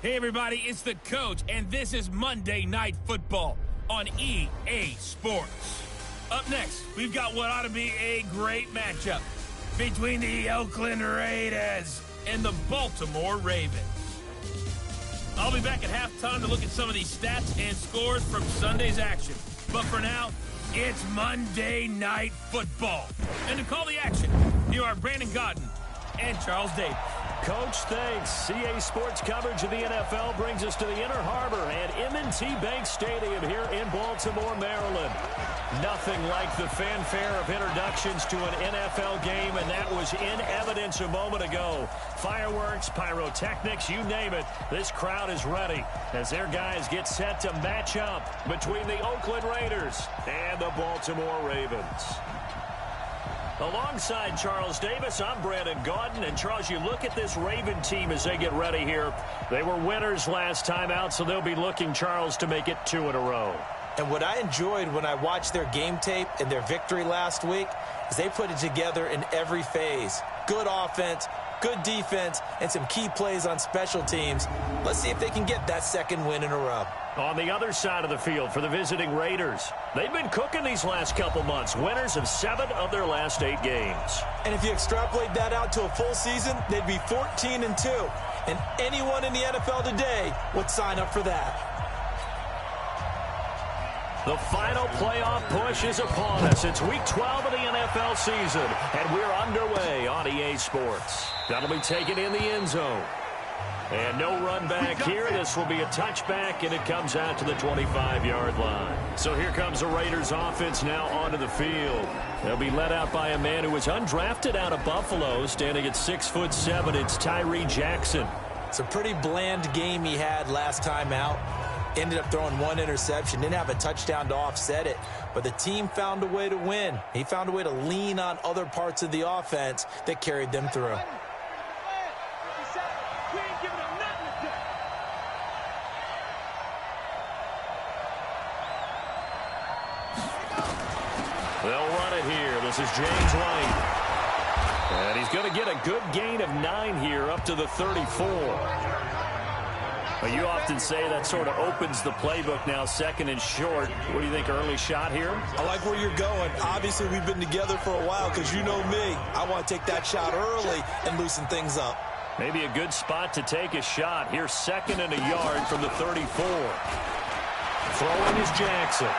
Hey, everybody, it's the Coach, and this is Monday Night Football on EA Sports. Up next, we've got what ought to be a great matchup between the Oakland Raiders and the Baltimore Ravens. I'll be back at halftime to look at some of these stats and scores from Sunday's action. But for now, it's Monday Night Football. And to call the action, here are Brandon Godden and Charles Davis. Coach, thanks. CA Sports coverage of the NFL brings us to the Inner Harbor at M&T Bank Stadium here in Baltimore, Maryland. Nothing like the fanfare of introductions to an NFL game, and that was in evidence a moment ago. Fireworks, pyrotechnics, you name it. This crowd is ready as their guys get set to match up between the Oakland Raiders and the Baltimore Ravens. Alongside Charles Davis, I'm Brandon Gaudin. And, Charles, you look at this Raven team as they get ready here. They were winners last time out, so they'll be looking, Charles, to make it 2 in a row. And what I enjoyed when I watched their game tape and their victory last week is they put it together in every phase. Good offense, good defense, and some key plays on special teams. Let's see if they can get that second win in a row. On the other side of the field for the visiting Raiders, they've been cooking these last couple months. Winners of 7 of their last 8 games. And if you extrapolate that out to a full season, they'd be 14-2. And anyone in the NFL today would sign up for that. The final playoff push is upon us. It's Week 12 of the NFL season, and we're underway on EA Sports. That'll be taken in the end zone. And no run back here. This will be a touchback, and it comes out to the 25-yard line. So here comes the Raiders offense now onto the field. They'll be led out by a man who was undrafted out of Buffalo, standing at 6'7". It's Tyree Jackson. It's a pretty bland game he had last time out. Ended up throwing 1 interception. Didn't have a touchdown to offset it. But the team found a way to win. He found a way to lean on other parts of the offense that carried them through. They'll run it here. This is James White. And he's going to get a good gain of 9 here up to the 34. Well, you often say that sort of opens the playbook now, 2nd and short. What do you think, early shot here? I like where you're going. Obviously, we've been together for a while because you know me. I want to take that shot early and loosen things up. Maybe a good spot to take a shot. Here's 2nd and a yard from the 34. Throwing is Jackson.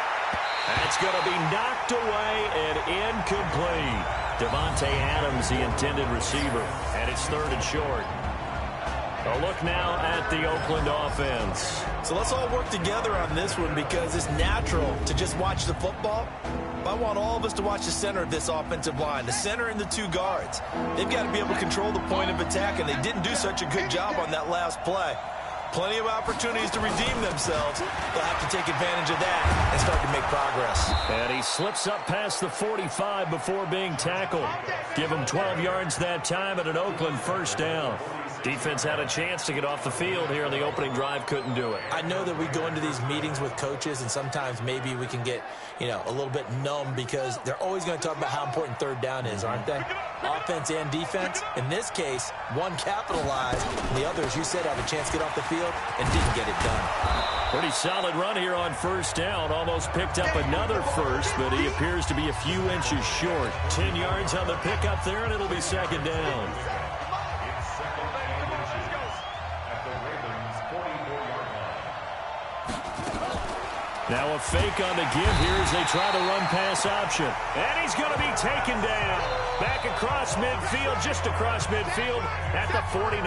That's going to be knocked away and incomplete. Devontae Adams, the intended receiver, and it's 3rd and short. A look now at the Oakland offense. So let's all work together on this one because it's natural to just watch the football. But I want all of us to watch the center of this offensive line, the center and the 2 guards. They've got to be able to control the point of attack, and they didn't do such a good job on that last play. Plenty of opportunities to redeem themselves. They'll have to take advantage of that and start to make progress. And he slips up past the 45 before being tackled. Give him 12 yards that time and an Oakland first down. Defense had a chance to get off the field here in the opening drive, couldn't do it. I know that we go into these meetings with coaches, and sometimes maybe we can get, a little bit numb because they're always going to talk about how important 3rd down is, aren't they? Offense and defense. In this case, one capitalized, and the other, as you said, had a chance to get off the field and didn't get it done. Pretty solid run here on first down. Almost picked up another first, but he appears to be a few inches short. 10 yards on the pickup there, and it'll be 2nd down. Now a fake on the give here as they try the run-pass option. And he's going to be taken down. Back across midfield, just across midfield at the 49.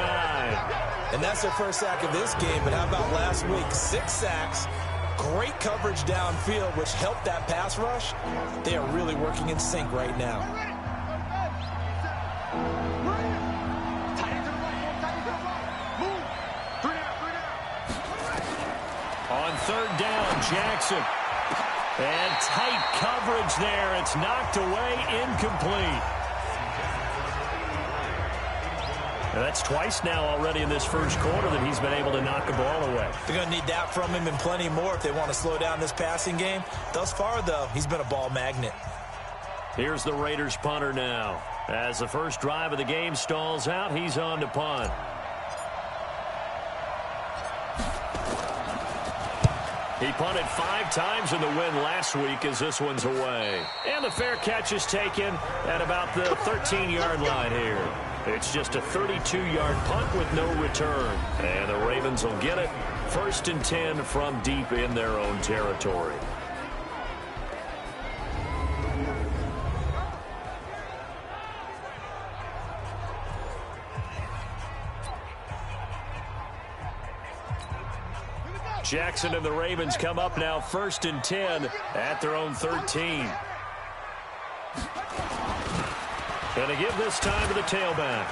And that's their first sack of this game, but how about last week? 6 sacks, great coverage downfield, which helped that pass rush. They are really working in sync right now. On 3rd down, Jackson. And tight coverage there. It's knocked away, incomplete. And that's twice now already in this first quarter that he's been able to knock a ball away. They're going to need that from him and plenty more if they want to slow down this passing game. Thus far, though, he's been a ball magnet. Here's the Raiders punter now. As the first drive of the game stalls out, he's on to punt. He punted 5 times in the win last week as this one's away. And the fair catch is taken at about the 13-yard line here. It's just a 32-yard punt with no return. And the Ravens will get it. 1st and 10 from deep in their own territory. Jackson and the Ravens come up now 1st and 10 at their own 13. Going to give this time to the tailback.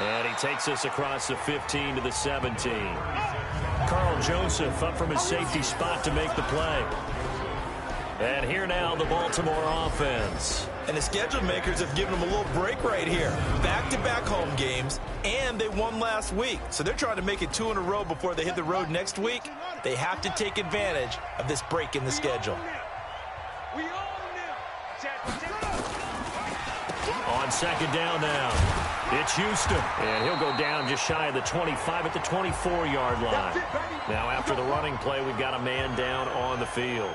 And he takes us across the 15 to the 17. Carl Joseph up from his safety spot to make the play. And here now the Baltimore offense. And the schedule makers have given them a little break right here. Back-to-back home games, and they won last week. So they're trying to make it 2 in a row before they hit the road next week. They have to take advantage of this break in the schedule. On 2nd down now, it's Houston. And he'll go down just shy of the 25 at the 24-yard line. Now after the running play, we've got a man down on the field.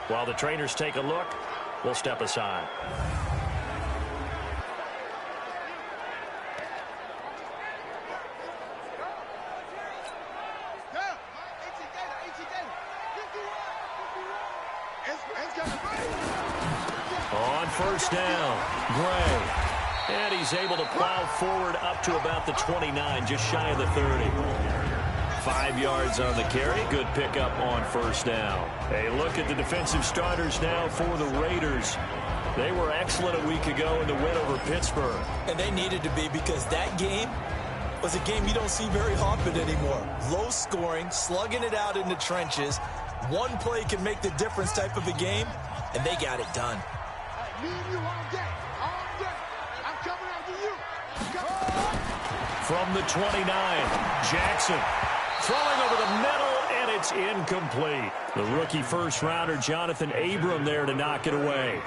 While the trainers take a look, we'll step aside. On 1st down, Gray. And he's able to plow forward up to about the 29, just shy of the 30. 5 yards on the carry. Good pickup on 1st down. A look at the defensive starters now for the Raiders. They were excellent a week ago in the win over Pittsburgh. And they needed to be, because that game was a game you don't see very often anymore. Low scoring, slugging it out in the trenches. One play can make the difference type of a game, and they got it done. From the 29, Jackson throwing over the middle, and it's incomplete. The rookie first-rounder, Jonathan Abram, there to knock it away.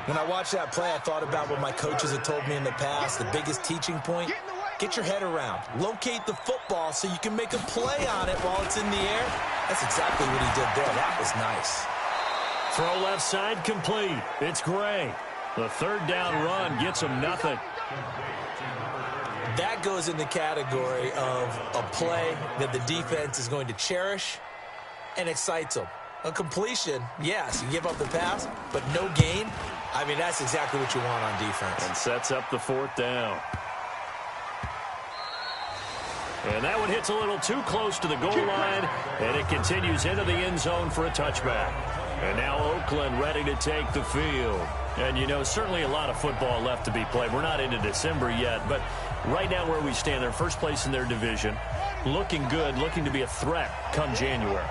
When I watched that play, I thought about what my coaches had told me in the past. The biggest teaching point, get your head around. Locate the football so you can make a play on it while it's in the air. That's exactly what he did there. That was nice. Throw left side complete. It's Gray. The 3rd down run gets him nothing. That goes in the category of a play that the defense is going to cherish and excites them. A completion, yes, you give up the pass, but no gain. I mean, that's exactly what you want on defense. And sets up the 4th down. And that one hits a little too close to the goal line, and it continues into the end zone for a touchback. And now Oakland ready to take the field. And, you know, certainly a lot of football left to be played. We're not into December yet, but right now where we stand, they're first place in their division. Looking good, looking to be a threat come January.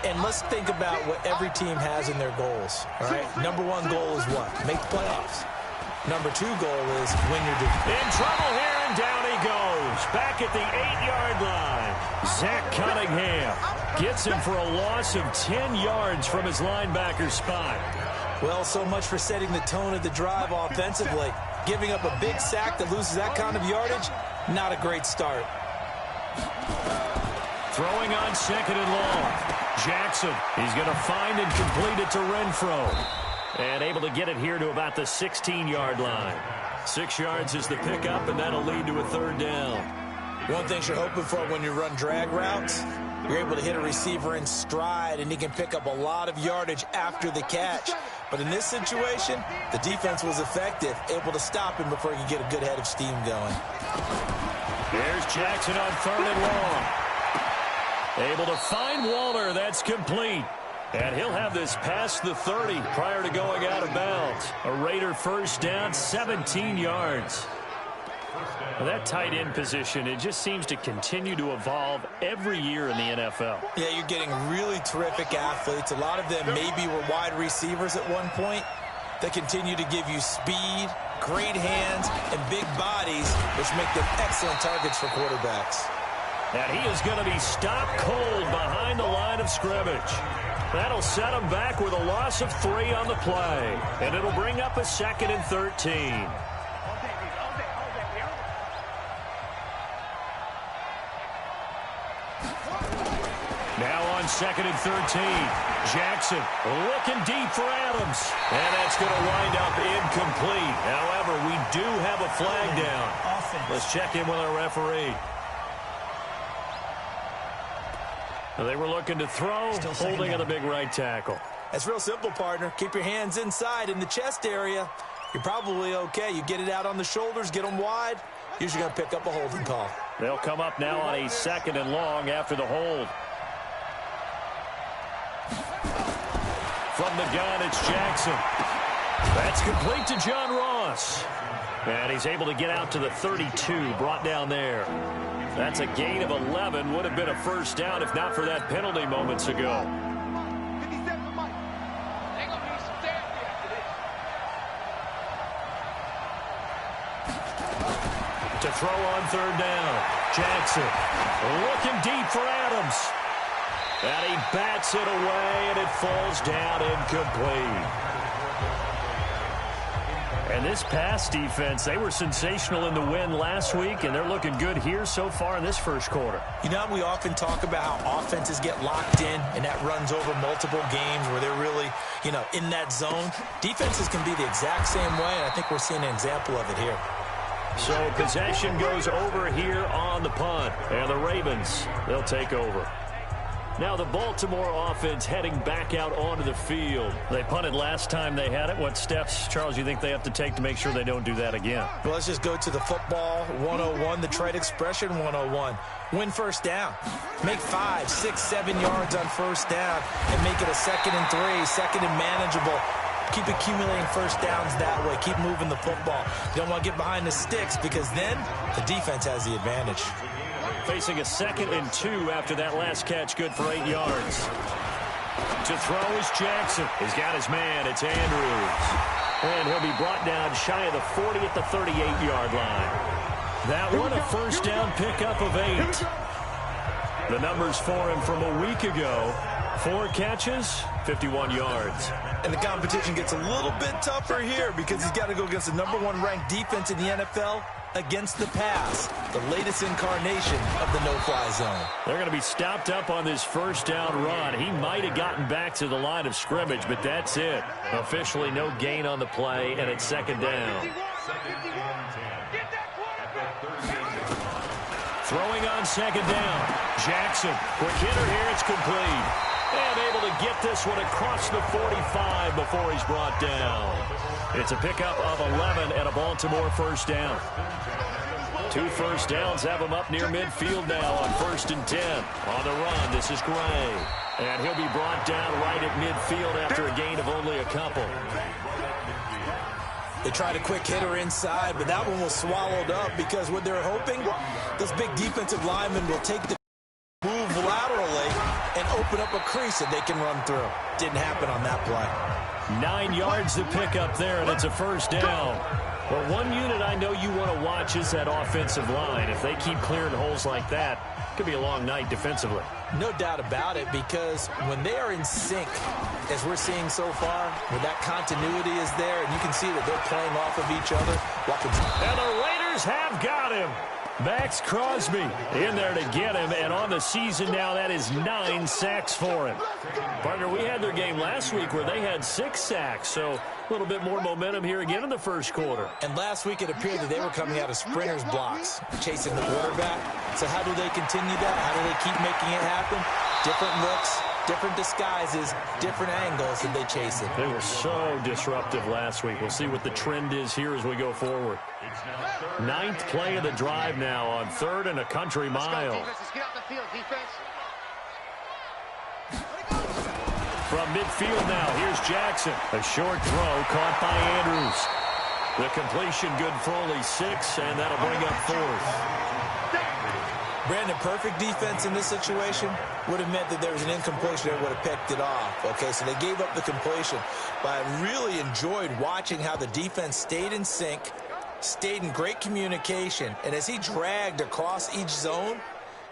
And let's think about what every team has in their goals, all right? Number 1 goal is what? Make the playoffs. Number 2 goal is win your division. In trouble here, and down he goes. Back at the 8-yard line. Zach Cunningham gets him for a loss of 10 yards from his linebacker spot. Well, so much for setting the tone of the drive offensively. Giving up a big sack that loses that kind of yardage, not a great start. Throwing on 2nd and long. Jackson, he's going to find and complete it to Renfro. And able to get it here to about the 16-yard line. 6 yards is the pickup, and that'll lead to a 3rd down. One thing you're hoping for when you run drag routes, you're able to hit a receiver in stride, and he can pick up a lot of yardage after the catch. But in this situation, the defense was effective, able to stop him before he could get a good head of steam going. Here's Jackson on 3rd and long. Able to find Waller. That's complete. And he'll have this past the 30 prior to going out of bounds. A Raider 1st down, 17 yards. Well, that tight end position, it just seems to continue to evolve every year in the NFL. Yeah, you're getting really terrific athletes. A lot of them maybe were wide receivers at one point. They continue to give you speed, great hands, and big bodies, which make them excellent targets for quarterbacks. And he is going to be stopped cold behind the line of scrimmage. That'll set him back with a loss of 3 on the play. And it'll bring up a 2nd and 13. Now on 2nd and 13. Jackson looking deep for Adams. And that's going to wind up incomplete. However, we do have a flag down. Let's check in with our referee. They were looking to throw, holding on the big right tackle. That's real simple, partner. Keep your hands inside in the chest area. You're probably okay. You get it out on the shoulders, get them wide. Usually going to pick up a holding call. They'll come up now on a 2nd and long after the hold. From the gun, it's Jackson. That's complete to John Ross. And he's able to get out to the 32, brought down there. That's a gain of 11. Would have been a first down if not for that penalty moments ago. To throw on 3rd down. Jackson looking deep for Adams. And he bats it away, and it falls down incomplete. And this pass defense, they were sensational in the win last week, and they're looking good here so far in this first quarter. You know, we often talk about how offenses get locked in, and that runs over multiple games where they're really, in that zone. Defenses can be the exact same way, and I think we're seeing an example of it here. So possession goes over here on the punt, and the Ravens, they'll take over. Now the Baltimore offense heading back out onto the field. They punted last time they had it. What steps, Charles, you think they have to take to make sure they don't do that again? Well, let's just go to the football 101, the trade expression 101. Win first down. Make 5, 6, 7 yards on first down and make it a 2nd and 3, 2nd and manageable. Keep accumulating first downs that way. Keep moving the football. You don't want to get behind the sticks because then the defense has the advantage. Facing a 2nd and 2 after that last catch, good for 8 yards. To throw is Jackson. He's got his man. It's Andrews. And he'll be brought down shy of the 40 at the 38-yard line. That one a first down pickup of 8. The numbers for him from a week ago. 4 catches, 51 yards. And the competition gets a little bit tougher here because he's got to go against the #1 ranked defense in the NFL against the pass, the latest incarnation of the no-fly zone. They're going to be stopped up on this first down run. He might have gotten back to the line of scrimmage, but that's it. Officially no gain on the play, and it's 2nd down. Throwing on 2nd down. Jackson, quick hitter here, it's complete. And able to get this one across the 45 before he's brought down. It's a pickup of 11 and a Baltimore first down. 2 first downs have him up near midfield now on 1st and 10. On the run, this is Gray. And he'll be brought down right at midfield after a gain of only a couple. They tried a quick hitter inside, but that one was swallowed up because what they're hoping, those big defensive linemen will take the move laterally and open up a crease that they can run through. Didn't happen on that play. 9 yards to pick up there, and it's a first down. Well, one unit I know you want to watch is that offensive line. If they keep clearing holes like that, it could be a long night defensively. No doubt about it, because when they are in sync, as we're seeing so far, where that continuity is there, and you can see that they're playing off of each other. And the Raiders have got him. Max Crosby in there to get him, and on the season now, that is 9 sacks for him. Partner, we had their game last week where they had 6 sacks, so a little bit more momentum here again in the first quarter. And last week it appeared that they were coming out of sprinters blocks, chasing the quarterback. So how do they continue that? How do they keep making it happen? Different looks, different disguises, different angles that they chase it. They were so disruptive last week. We'll see what the trend is here as we go forward. 9th play of the drive now on 3rd and a country mile. Let's get out the field, defense. From midfield now, here's Jackson. A short throw caught by Andrews. The completion good for only 6, and that'll bring up 4th. Brandon, perfect defense in this situation would have meant that there was an incompletion. They would have picked it off. Okay, so they gave up the completion. But I really enjoyed watching how the defense stayed in sync, stayed in great communication, and as he dragged across each zone,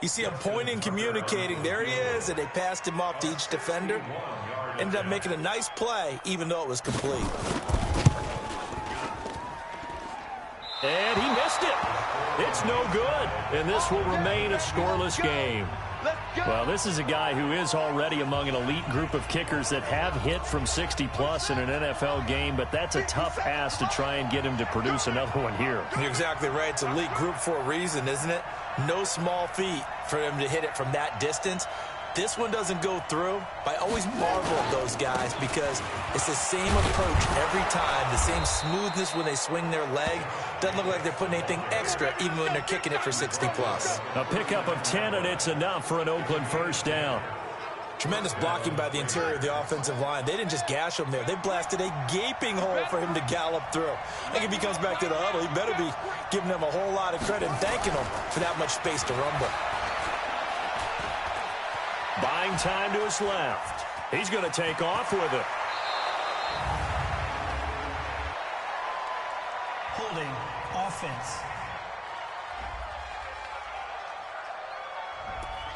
you see him pointing, communicating. There he is, and they passed him off to each defender. Ended up making a nice play, even though it was complete. And he missed it. It's no good, and this will remain a scoreless game. Well, this is a guy who is already among an elite group of kickers that have hit from 60-plus in an NFL game, but that's a tough ask to try and get him to produce another one here. You're exactly right. It's elite group for a reason, isn't it? No small feat for him to hit it from that distance. This one doesn't go through, but I always marvel at those guys because it's the same approach every time, the same smoothness when they swing their leg. Doesn't look like they're putting anything extra even when they're kicking it for 60-plus. A pickup of 10, and it's enough for an Oakland first down. Tremendous blocking by the interior of the offensive line. They didn't just gash him there. They blasted a gaping hole for him to gallop through. I think if he comes back to the huddle, he better be giving them a whole lot of credit and thanking them for that much space to rumble. Buying time to his left. He's going to take off with it. Holding offense.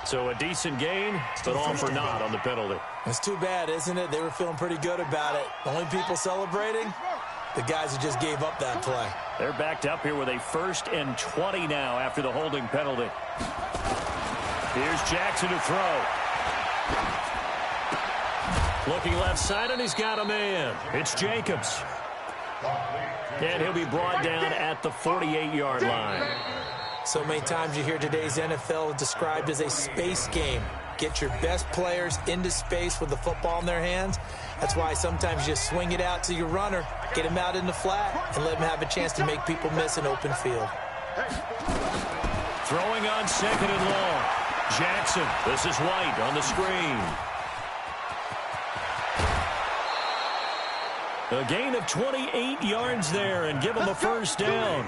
So a decent gain, but all for naught on the penalty. It's too bad, isn't it? They were feeling pretty good about it. The only people celebrating, the guys who just gave up that play. They're backed up here with a 1st and 20 now after the holding penalty. Here's Jackson to throw. Looking left side, and he's got a man. It's Jacobs. And he'll be brought down at the 48-yard line. So many times you hear today's NFL described as a space game. Get your best players into space with the football in their hands. That's why sometimes you swing it out to your runner, get him out in the flat, and let him have a chance to make people miss an open field. Throwing on 2nd and long. Jackson, this is White on the screen. A gain of 28 yards there and give him a first down.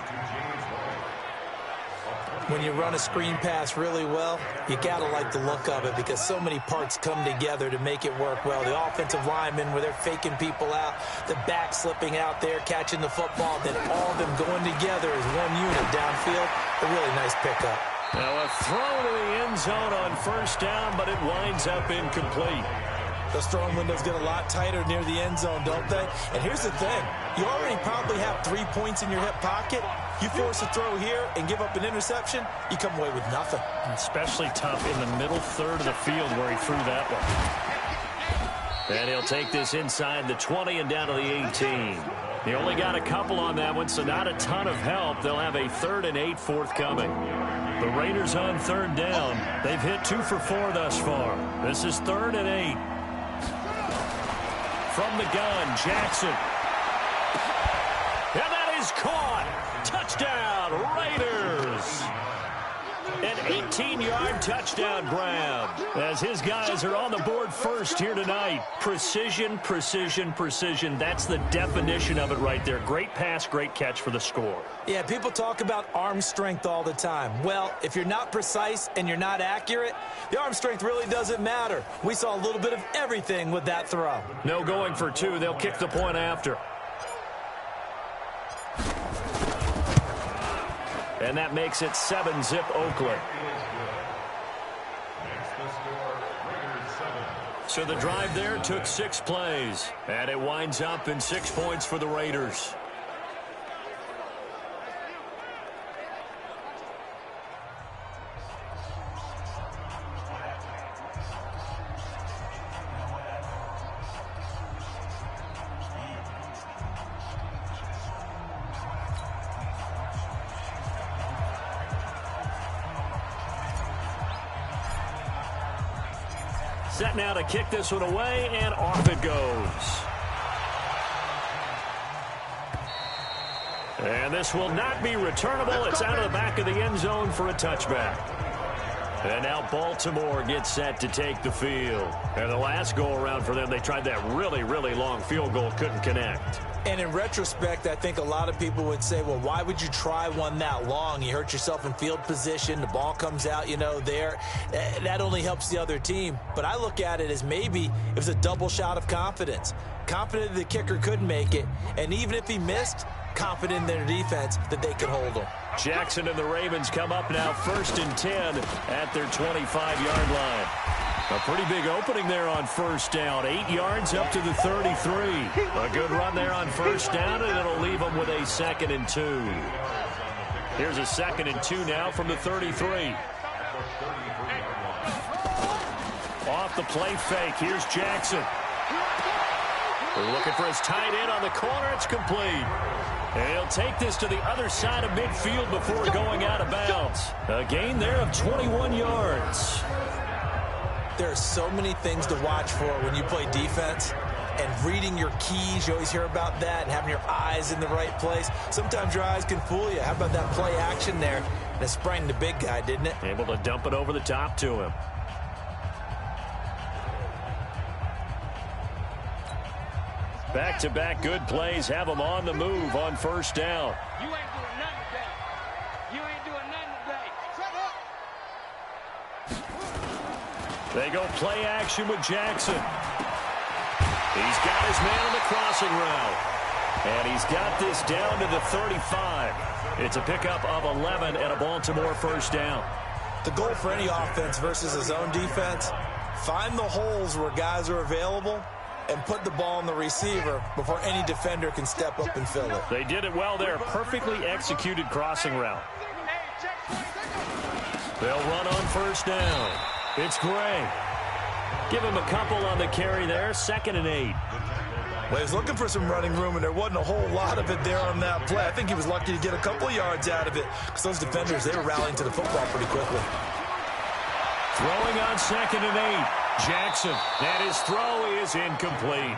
When you run a screen pass really well, you got to like the look of it because so many parts come together to make it work well. The offensive linemen, where they're faking people out, the back slipping out there, catching the football, then all of them going together as one unit downfield. A really nice pickup. Now a throw to the end zone on first down, but it winds up incomplete. Those throwing windows get a lot tighter near the end zone, don't they? And here's the thing. You already probably have 3 points in your hip pocket. You force a throw here and give up an interception, you come away with nothing. Especially tough in the middle third of the field where he threw that one. And he'll take this inside the 20 and down to the 18. He only got a couple on that one, so not a ton of help. They'll have a 3rd and 8 forthcoming. The Raiders on 3rd down. They've hit 2 for 4 thus far. This is 3rd and 8. From the gun, Jackson. And that is caught. Touchdown, Raiders. An 18-yard touchdown grab as his guys are on the board first here tonight. Precision, precision, precision. That's the definition of it right there. Great pass, great catch for the score. Yeah, people talk about arm strength all the time. Well, if you're not precise and you're not accurate, the arm strength really doesn't matter. We saw a little bit of everything with that throw. No going for 2. They'll kick the point after. And that makes it 7-zip Oakland. So the drive there took 6 plays. And it winds up in 6 points for the Raiders. Set now to kick this one away, and off it goes. And this will not be returnable. It's out of the back of the end zone for a touchback. And now Baltimore gets set to take the field. And the last go-around for them, they tried that really, really long field goal, couldn't connect. And in retrospect, I think a lot of people would say, well, why would you try one that long? You hurt yourself in field position. The ball comes out, there. That only helps the other team. But I look at it as maybe it was a double shot of confidence. Confident the kicker could make it. And even if he missed, confident in their defense that they could hold him. Jackson and the Ravens come up now 1st and 10 at their 25-yard line. A pretty big opening there on first down. 8 yards up to the 33. A good run there on first down, and it'll leave them with a 2nd and 2. Here's a 2nd and 2 now from the 33. Off the play fake. Here's Jackson. They're looking for his tight end on the corner. It's complete. And he'll take this to the other side of midfield before going out of bounds. A gain there of 21 yards. There are so many things to watch for when you play defense. And reading your keys, you always hear about that, and having your eyes in the right place. Sometimes your eyes can fool you. How about that play action there? And it sprang the big guy, didn't it? Able to dump it over the top to him. Back-to-back good plays have them on the move on first down. You ain't doing nothing today. You ain't doing nothing today. They go play action with Jackson. He's got his man on the crossing route. And he's got this down to the 35. It's a pickup of 11 and a Baltimore first down. The goal for any offense versus a zone defense, find the holes where guys are available and put the ball on the receiver before any defender can step up and fill it. They did it well there. Perfectly executed crossing route. They'll run on first down. It's Gray. Give him a couple on the carry there. 2nd and 8. Well, he was looking for some running room, and there wasn't a whole lot of it there on that play. I think he was lucky to get a couple yards out of it because those defenders, they were rallying to the football pretty quickly. Throwing on 2nd and 8. Jackson, and his throw is incomplete.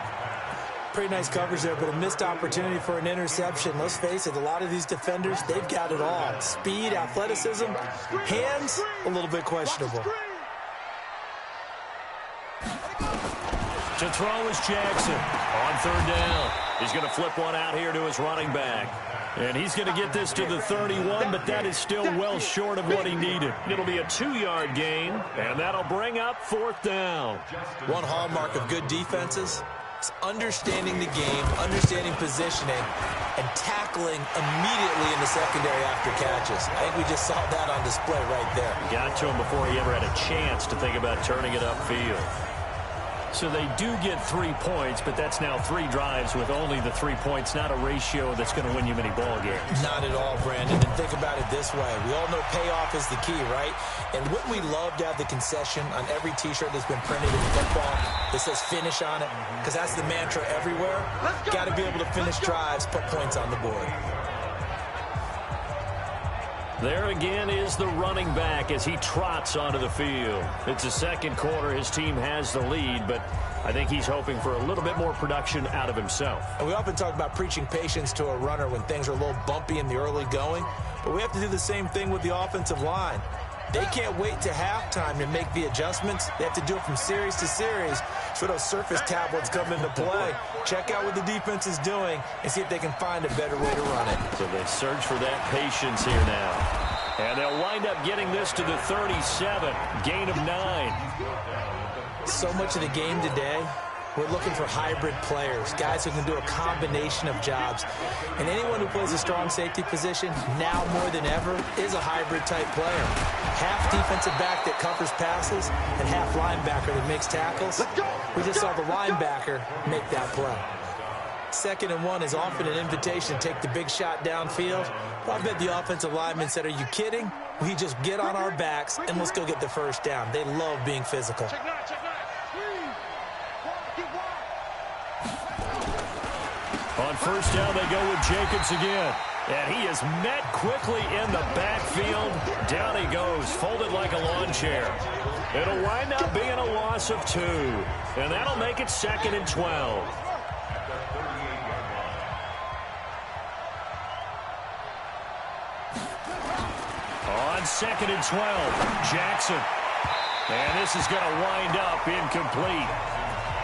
Pretty nice coverage there, but a missed opportunity for an interception. Let's face it, a lot of these defenders, they've got it all. Speed, athleticism, hands, a little bit questionable. To throw is Jackson on 3rd down. He's going to flip one out here to his running back. And he's going to get this to the 31, but that is still well short of what he needed. It'll be a 2-yard gain, and that'll bring up 4th down. One hallmark of good defenses is understanding the game, understanding positioning, and tackling immediately in the secondary after catches. I think we just saw that on display right there. Got to him before he ever had a chance to think about turning it upfield. So they do get 3 points, but that's now 3 drives with only the 3 points, not a ratio that's going to win you many ball games. Not at all, Brandon. And think about it this way. We all know payoff is the key, right? And wouldn't we love to have the concession on every T-shirt that's been printed in football that says finish on it? Because that's the mantra everywhere. Got to be able to finish drives, put points on the board. There again is the running back as he trots onto the field. It's the 2nd quarter. His team has the lead, but I think he's hoping for a little bit more production out of himself. And we often talk about preaching patience to a runner when things are a little bumpy in the early going, but we have to do the same thing with the offensive line. They can't wait to halftime to make the adjustments. They have to do it from series to series. So those surface tablets come into play. Check out what the defense is doing and see if they can find a better way to run it. So they search for that patience here now. And they'll wind up getting this to the 37. Gain of 9. So much of the game today, we're looking for hybrid players, guys who can do a combination of jobs. And anyone who plays a strong safety position, now more than ever, is a hybrid-type player. Half defensive back that covers passes and half linebacker that makes tackles. We just saw the linebacker make that play. 2nd and 1 is often an invitation to take the big shot downfield. Well, I bet the offensive lineman said, are you kidding? We just get on our backs and let's go get the first down. They love being physical. On first down, they go with Jacobs again. And he is met quickly in the backfield. Down he goes, folded like a lawn chair. It'll wind up being a loss of 2. And that'll make it 2nd and 12. On 2nd and 12, Jackson. And this is going to wind up incomplete.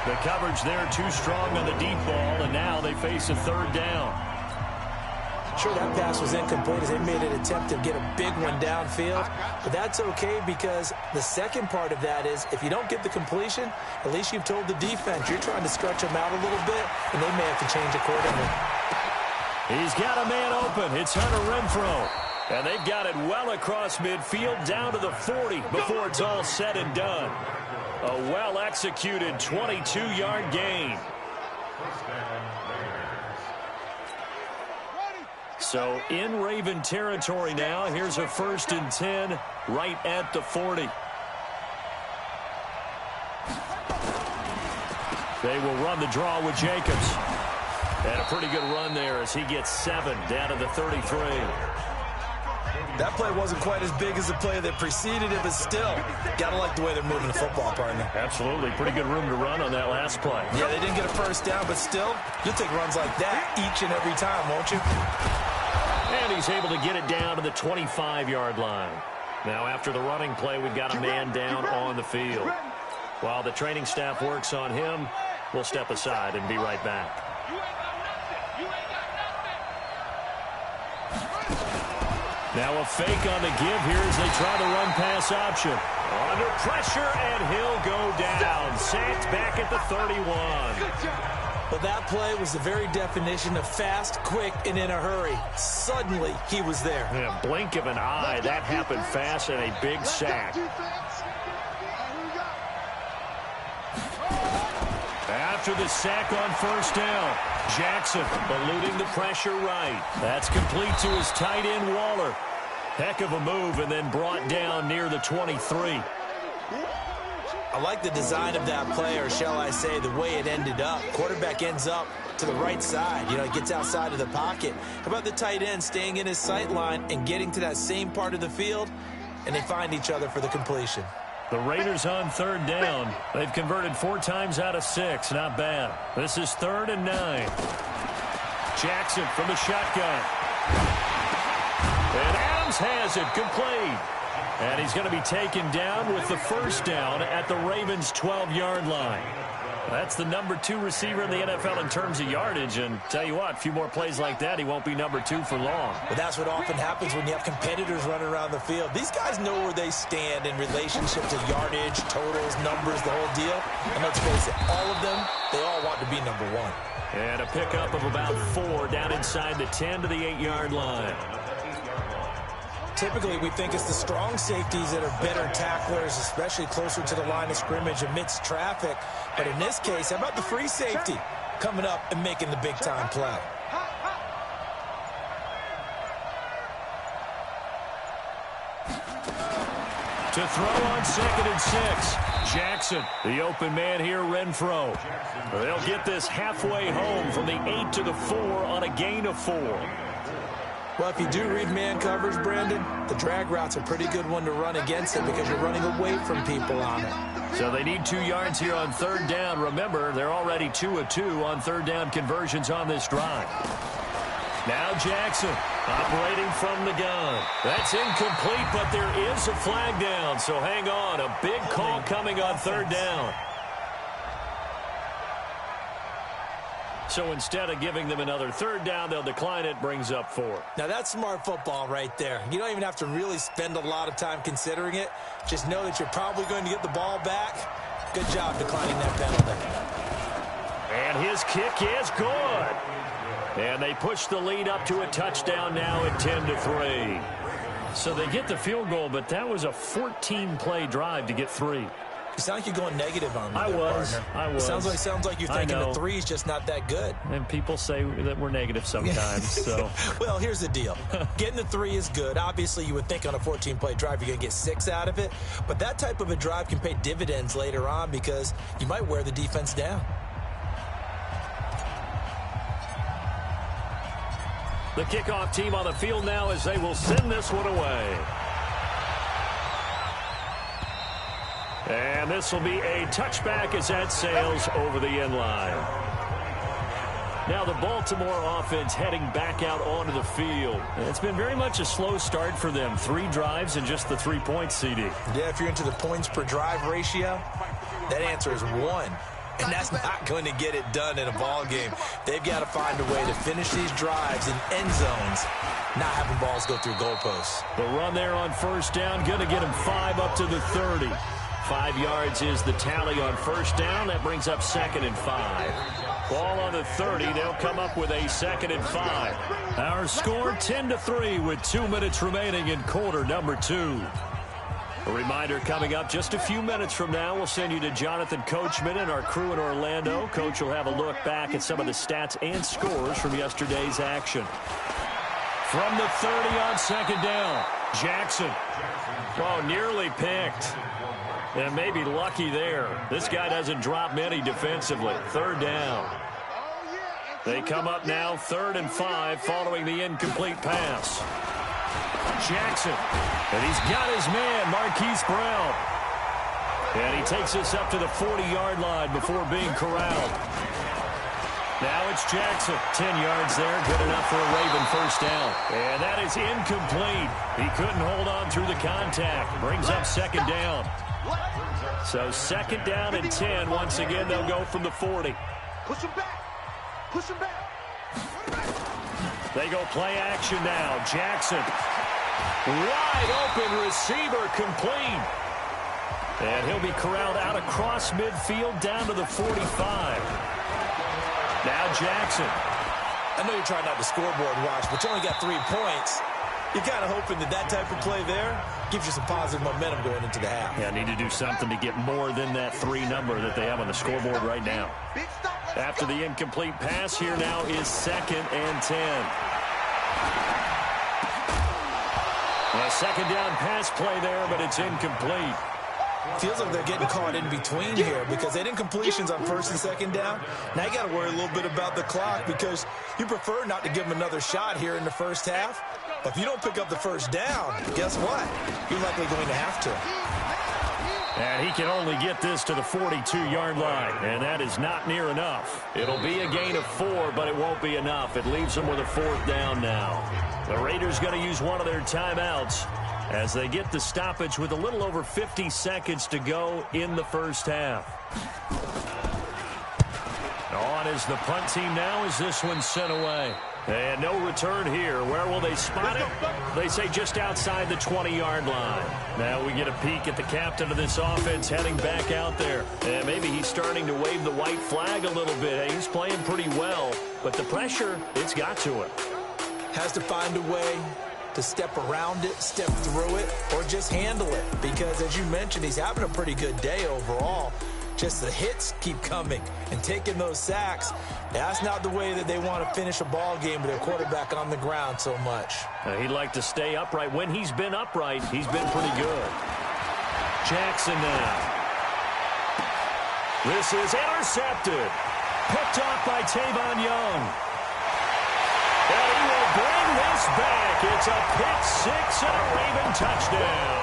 The coverage there too strong on the deep ball, and now they face a 3rd down. Sure, that pass was incomplete as they made an attempt to get a big one downfield, but that's okay because the second part of that is if you don't get the completion, at least you've told the defense you're trying to stretch them out a little bit, and they may have to change accordingly. He's got a man open. It's Hunter Renfrow. And they've got it well across midfield down to the 40 before it's all said and done. A well-executed 22-yard gain. So in Raven territory now. Here's a 1st and 10 right at the 40. They will run the draw with Jacobs. And a pretty good run there as he gets 7 down to the 33. That play wasn't quite as big as the play that preceded it, but still, gotta like the way they're moving the football, partner. Absolutely. Pretty good room to run on that last play. Yeah, they didn't get a first down, but still, you'll take runs like that each and every time, won't you? And he's able to get it down to the 25-yard line. Now, after the running play, we've got a man down on the field. While the training staff works on him, we'll step aside and be right back. Now a fake on the give here as they try the run-pass option. Under pressure, and he'll go down. Sacked back at the 31. Well, that play was the very definition of fast, quick, and in a hurry. Suddenly, he was there. Yeah, blink of an eye. That happened fast and a big sack. After the sack on first down, Jackson eluding the pressure right. That's complete to his tight end, Waller. Heck of a move, and then brought down near the 23. I like the design of that play, or shall I say the way it ended up. Quarterback ends up to the right side. You know, he gets outside of the pocket. How about the tight end staying in his sight line and getting to that same part of the field, and they find each other for the completion. The Raiders on third down. They've converted 4 times out of 6. Not bad. This is 3rd and 9. Jackson from the shotgun. And Adams has it complete. And he's going to be taken down with the first down at the Ravens' 12-yard line. That's the number 2 receiver in the NFL in terms of yardage. And tell you what, a few more plays like that, he won't be number 2 for long. But that's what often happens when you have competitors running around the field. These guys know where they stand in relationship to yardage, totals, numbers, the whole deal. And let's face it, all of them, they all want to be number 1. And a pickup of about 4 down inside the 10 to the 8-yard line. Typically, we think it's the strong safeties that are better tacklers, especially closer to the line of scrimmage amidst traffic. But in this case, how about the free safety coming up and making the big-time play? To throw on 2nd and 6. Jackson, the open man here, Renfro. They'll get this halfway home from the 8 to the 4 on a gain of 4. Well, if you do read man coverage, Brandon, the drag route's a pretty good one to run against it because you're running away from people on it. So they need 2 yards here on third down. Remember, they're already 2 of 2 on third down conversions on this drive. Now Jackson operating from the gun. That's incomplete, but there is a flag down. So hang on, a big call coming on third down. So instead of giving them another third down, they'll decline it, brings up 4. Now that's smart football right there. You don't even have to really spend a lot of time considering it. Just know that you're probably going to get the ball back. Good job declining that penalty. And his kick is good. And they push the lead up to a touchdown now at 10-3. So they get the field goal, but that was a 14-play drive to get 3. You sound like you're going negative on me. I was. Sounds like you're thinking the 3 is just not that good. And people say that we're negative sometimes. So, well, here's the deal. Getting the 3 is good. Obviously, you would think on a 14-play drive you're going to get 6 out of it. But that type of a drive can pay dividends later on because you might wear the defense down. The kickoff team on the field now as they will send this one away. And this will be a touchback as that sails over the end line. Now the Baltimore offense heading back out onto the field. It's been very much a slow start for them. 3 drives and just the 3 points, CD. Yeah, if you're into the points per drive ratio, that answer is 1. And that's not going to get it done in a ball game. They've got to find a way to finish these drives in end zones, not having balls go through goalposts. The run there on first down, going to get him 5 up to the 30. 5 yards is the tally on first down. That brings up 2nd and 5. Ball on the 30. They'll come up with a 2nd and 5. Our score 10-3 with 2 minutes remaining in quarter number 2. A reminder coming up just a few minutes from now. We'll send you to Jonathan Coachman and our crew in Orlando. Coach will have a look back at some of the stats and scores from yesterday's action. From the 30 on 2nd down, Jackson. Oh, nearly picked. And maybe lucky there. This guy doesn't drop many defensively. Third down. They come up now 3rd and 5 following the incomplete pass. Jackson. And he's got his man, Marquise Brown. And he takes us up to the 40-yard line before being corralled. Now it's Jackson. 10 yards there. Good enough for a Raven first down. And that is incomplete. He couldn't hold on through the contact. Brings up 2nd down. So 2nd down and 10. Once again, they'll go from the 40. Push him back. Push him back. They go play action now. Jackson. Wide open receiver complete. And he'll be corralled out across midfield down to the 45. Now Jackson. I know you're trying not to scoreboard watch, but you only got 3 points. You're kind of hoping that type of play there gives you some positive momentum going into the half. Yeah, need to do something to get more than that 3 number that they have on the scoreboard right now. After the incomplete pass, here now is 2nd and 10. A 2nd down pass play there, but it's incomplete. Feels like they're getting caught in between here because they didn't completions on 1st and 2nd down. Now you got to worry a little bit about the clock because you prefer not to give them another shot here in the first half. But if you don't pick up the 1st down, guess what? You're likely going to have to. And he can only get this to the 42-yard line, and that is not near enough. It'll be a gain of 4, but it won't be enough. It leaves them with a 4th down now. The Raiders going to use one of their timeouts as they get the stoppage with a little over 50 seconds to go in the first half. On is the punt team now as this one's sent away. And no return here. Where will they spot it? They say just outside the 20-yard line. Now we get a peek at the captain of this offense heading back out there. And maybe he's starting to wave the white flag a little bit. Hey, he's playing pretty well, but the pressure, it's got to him. Has to find a way to step around it, step through it, or just handle it. Because, as you mentioned, he's having a pretty good day overall. Just the hits keep coming and taking those sacks. That's not the way that they want to finish a ball game with their quarterback on the ground so much. He'd like to stay upright. When he's been upright, he's been pretty good. Jackson now. This is intercepted. Picked off by Tavon Young. And he will bring this back. It's a pick six and a Raven touchdown.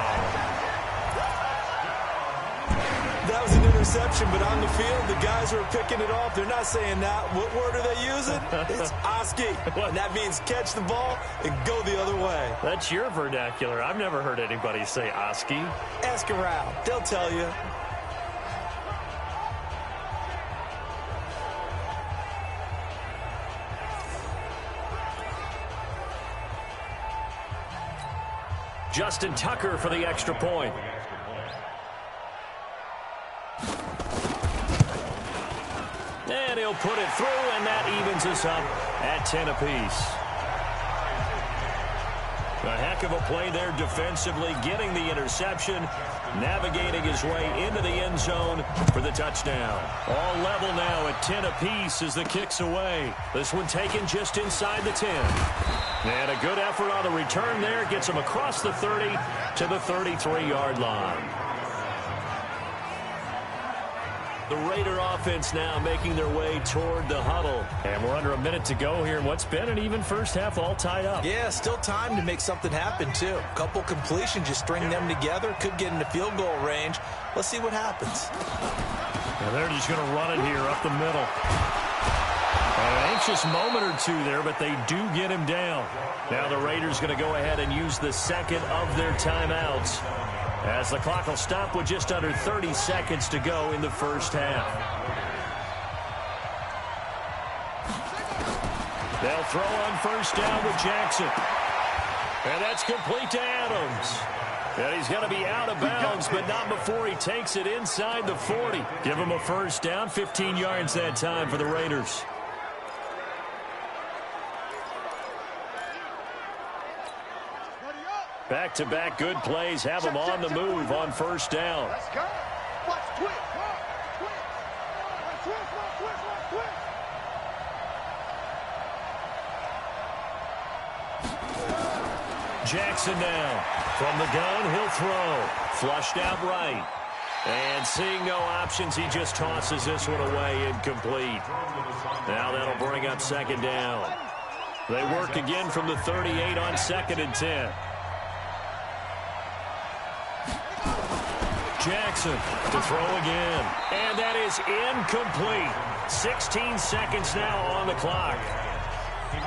That was an interception, but on the field, the guys who are picking it off, they're not saying that. What word are they using? It's Oski. And that means catch the ball and go the other way. That's your vernacular. I've never heard anybody say Oski. Ask around. They'll tell you. Justin Tucker for the extra point. And he'll put it through, and that evens us up at 10 apiece. A heck of a play there defensively, getting the interception, navigating his way into the end zone for the touchdown. All level now at 10 apiece as the kick's away. This one taken just inside the 10. And a good effort on the return there gets him across the 30 to the 33-yard line. The Raider offense now making their way toward the huddle. And we're under a minute to go here in what's been an even first half, all tied up. Yeah, still time to make something happen, too. A couple completions, just string them together. Could get into field goal range. Let's see what happens. And they're just going to run it here up the middle. An anxious moment or two there, but they do get him down. Now the Raiders going to go ahead and use the second of their timeouts, as the clock will stop with just under 30 seconds to go in the first half. They'll throw on first down with Jackson. And that's complete to Adams. And he's going to be out of bounds, but not before he takes it inside the 40. Give him a first down, 15 yards that time for the Raiders. Back-to-back good plays have him on the move on first down. Let's go. Watch twist. Twist. Jackson now. From the gun, he'll throw. Flushed out right. And seeing no options, he just tosses this one away, incomplete. Now that'll bring up second down. They work again from the 38 on 2nd and 10. Jackson to throw again. And that is incomplete. 16 seconds now on the clock.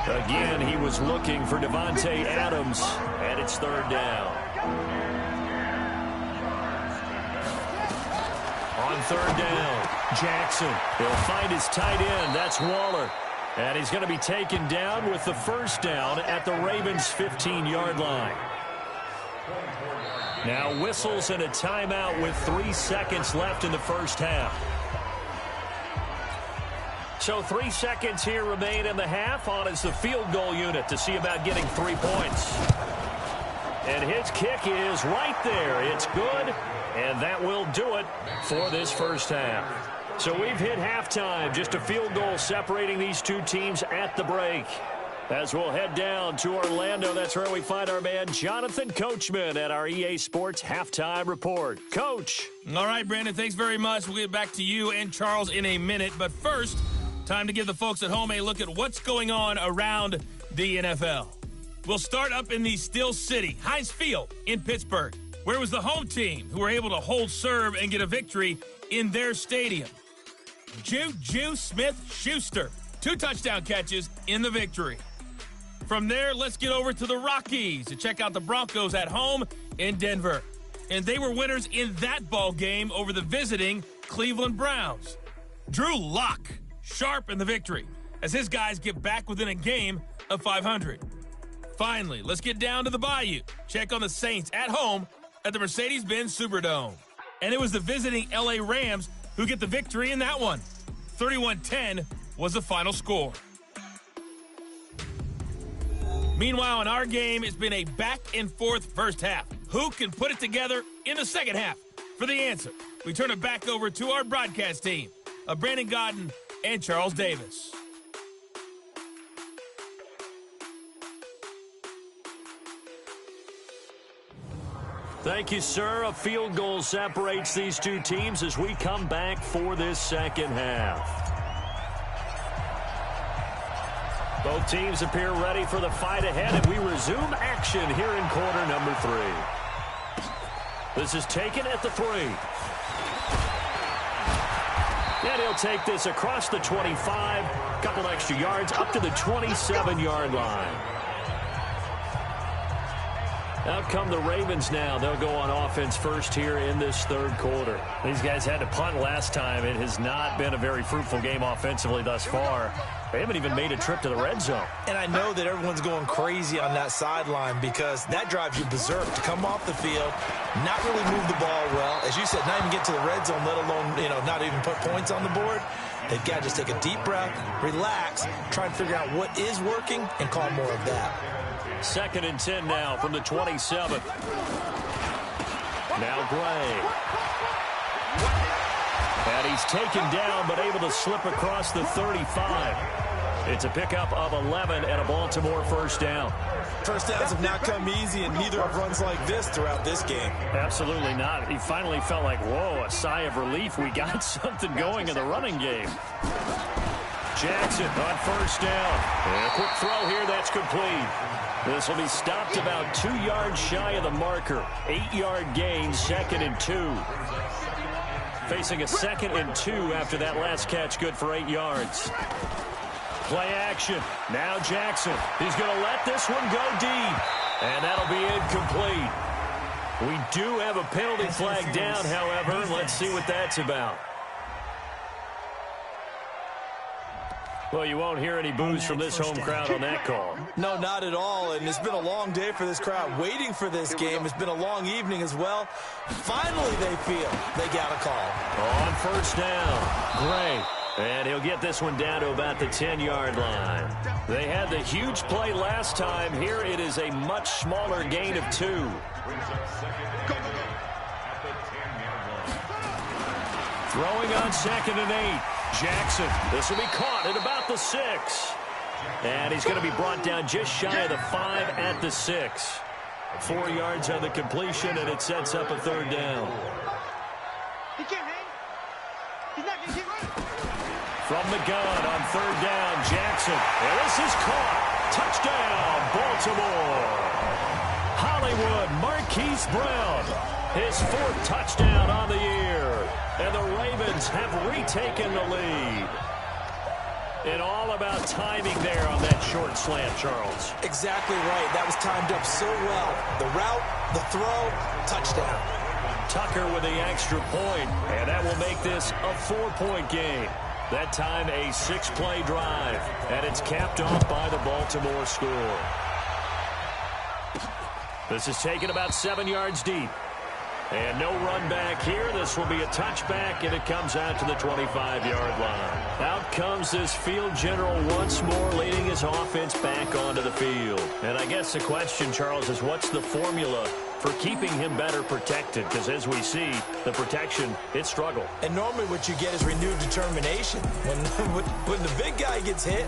Again, he was looking for Devontae Adams, and it's 3rd down. On 3rd down, Jackson. He'll find his tight end. That's Waller. And he's going to be taken down with the 1st down at the Ravens' 15-yard line. Now whistles and a timeout with 3 seconds left in the 1st half. So 3 seconds here remain in the half. On is the field goal unit to see about getting 3 points. And his kick is right there. It's good, and that will do it for this 1st half. So we've hit halftime. Just a field goal separating these two teams at the break. As we'll head down to Orlando, that's where we find our man Jonathan Coachman at our EA Sports Halftime Report. Coach. All right, Brandon, thanks very much. We'll get back to you and Charles in a minute. But first, time to give the folks at home a look at what's going on around the NFL. We'll start up in the Steel City, Heinz Field in Pittsburgh, where it was the home team who were able to hold serve and get a victory in their stadium. Juju Smith-Schuster, 2 touchdown catches in the victory. From there, let's get over to the Rockies to check out the Broncos at home in Denver. And they were winners in that ball game over the visiting Cleveland Browns. Drew Lock, sharp in the victory, as his guys get back within a game of 500. Finally, let's get down to the Bayou. Check on the Saints at home at the Mercedes-Benz Superdome. And it was the visiting LA Rams who get the victory in that one. 31-10 was the final score. Meanwhile, in our game, it's been a back-and-forth first half. Who can put it together in the second half? For the answer, we turn it back over to our broadcast team of Brandon Godden and Charles Davis. Thank you, sir. A field goal separates these two teams as we come back for this second half. Both teams appear ready for the fight ahead, and we resume action here in quarter number 3. This is taken at the 3. And he'll take this across the 25, a couple extra yards, up to the 27-yard line. Out come the Ravens now. They'll go on offense first here in this 3rd quarter. These guys had to punt last time. It has not been a very fruitful game offensively thus far. They haven't even made a trip to the red zone. And I know that everyone's going crazy on that sideline because that drives you berserk to come off the field, not really move the ball well. As you said, not even get to the red zone, let alone, not even put points on the board. They've got to just take a deep breath, relax, try and figure out what is working, and call more of that. 2nd and 10 now from the 27th. Now Gray. And he's taken down, but able to slip across the 35. It's a pickup of 11 and a Baltimore 1st down. First downs have not come easy, and neither have runs like this throughout this game. Absolutely not. He finally felt like, whoa, a sigh of relief. We got something going in the running game. Jackson on 1st down. And a quick throw here, that's complete. This will be stopped about 2 yards shy of the marker. 8-yard gain, 2nd and 2. Facing a 2nd and 2 after that last catch, good for 8 yards. Play action. Now Jackson. He's going to let this one go deep. And that'll be incomplete. We do have a penalty flag down, however. Let's see what that's about. Well, you won't hear any boos from this home crowd on that call. No, not at all. And it's been a long day for this crowd waiting for this game. It's been a long evening as well. Finally, they feel they got a call. On 1st down, Gray. And he'll get this one down to about the 10-yard line. They had the huge play last time. Here it is a much smaller gain of 2. Throwing on 2nd and 8. Jackson, this will be caught at about the 6. And he's going to be brought down just shy of the 5 at the 6. 4 yards on the completion, and it sets up a third down. He can't hang. He's not going to get right. From the gun on third down, Jackson. And this is caught. Touchdown, Baltimore. Hollywood Marquise Brown, his 4th touchdown on the year. And the Ravens have retaken the lead. And all about timing there on that short slant, Charles. Exactly right. That was timed up so well. The route, the throw, touchdown. Tucker with the extra point, and that will make this a 4-point game. That time a 6-play drive, and it's capped off by the Baltimore score. This is taken about 7 yards deep. And no run back here. This will be a touchback, and it comes out to the 25-yard line. Out comes this field general once more, leading his offense back onto the field. And I guess the question, Charles, is what's the formula for keeping him better protected? Because as we see, the protection, it struggled. And normally what you get is renewed determination. When the big guy gets hit,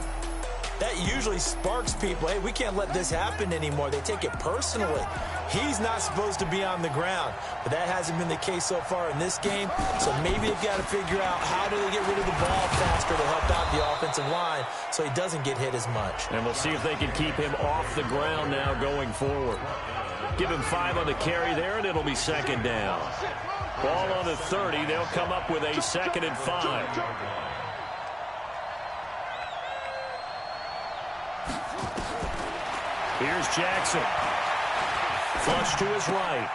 that usually sparks people. Hey, we can't let this happen anymore. They take it personally. He's not supposed to be on the ground, but that hasn't been the case so far in this game. So maybe they've got to figure out how do they get rid of the ball faster to help out the offensive line so he doesn't get hit as much. And we'll see if they can keep him off the ground now going forward. Give him 5 on the carry there, and it'll be second down. Ball on the 30. They'll come up with a 2nd and 5. Here's Jackson. Flush to his right.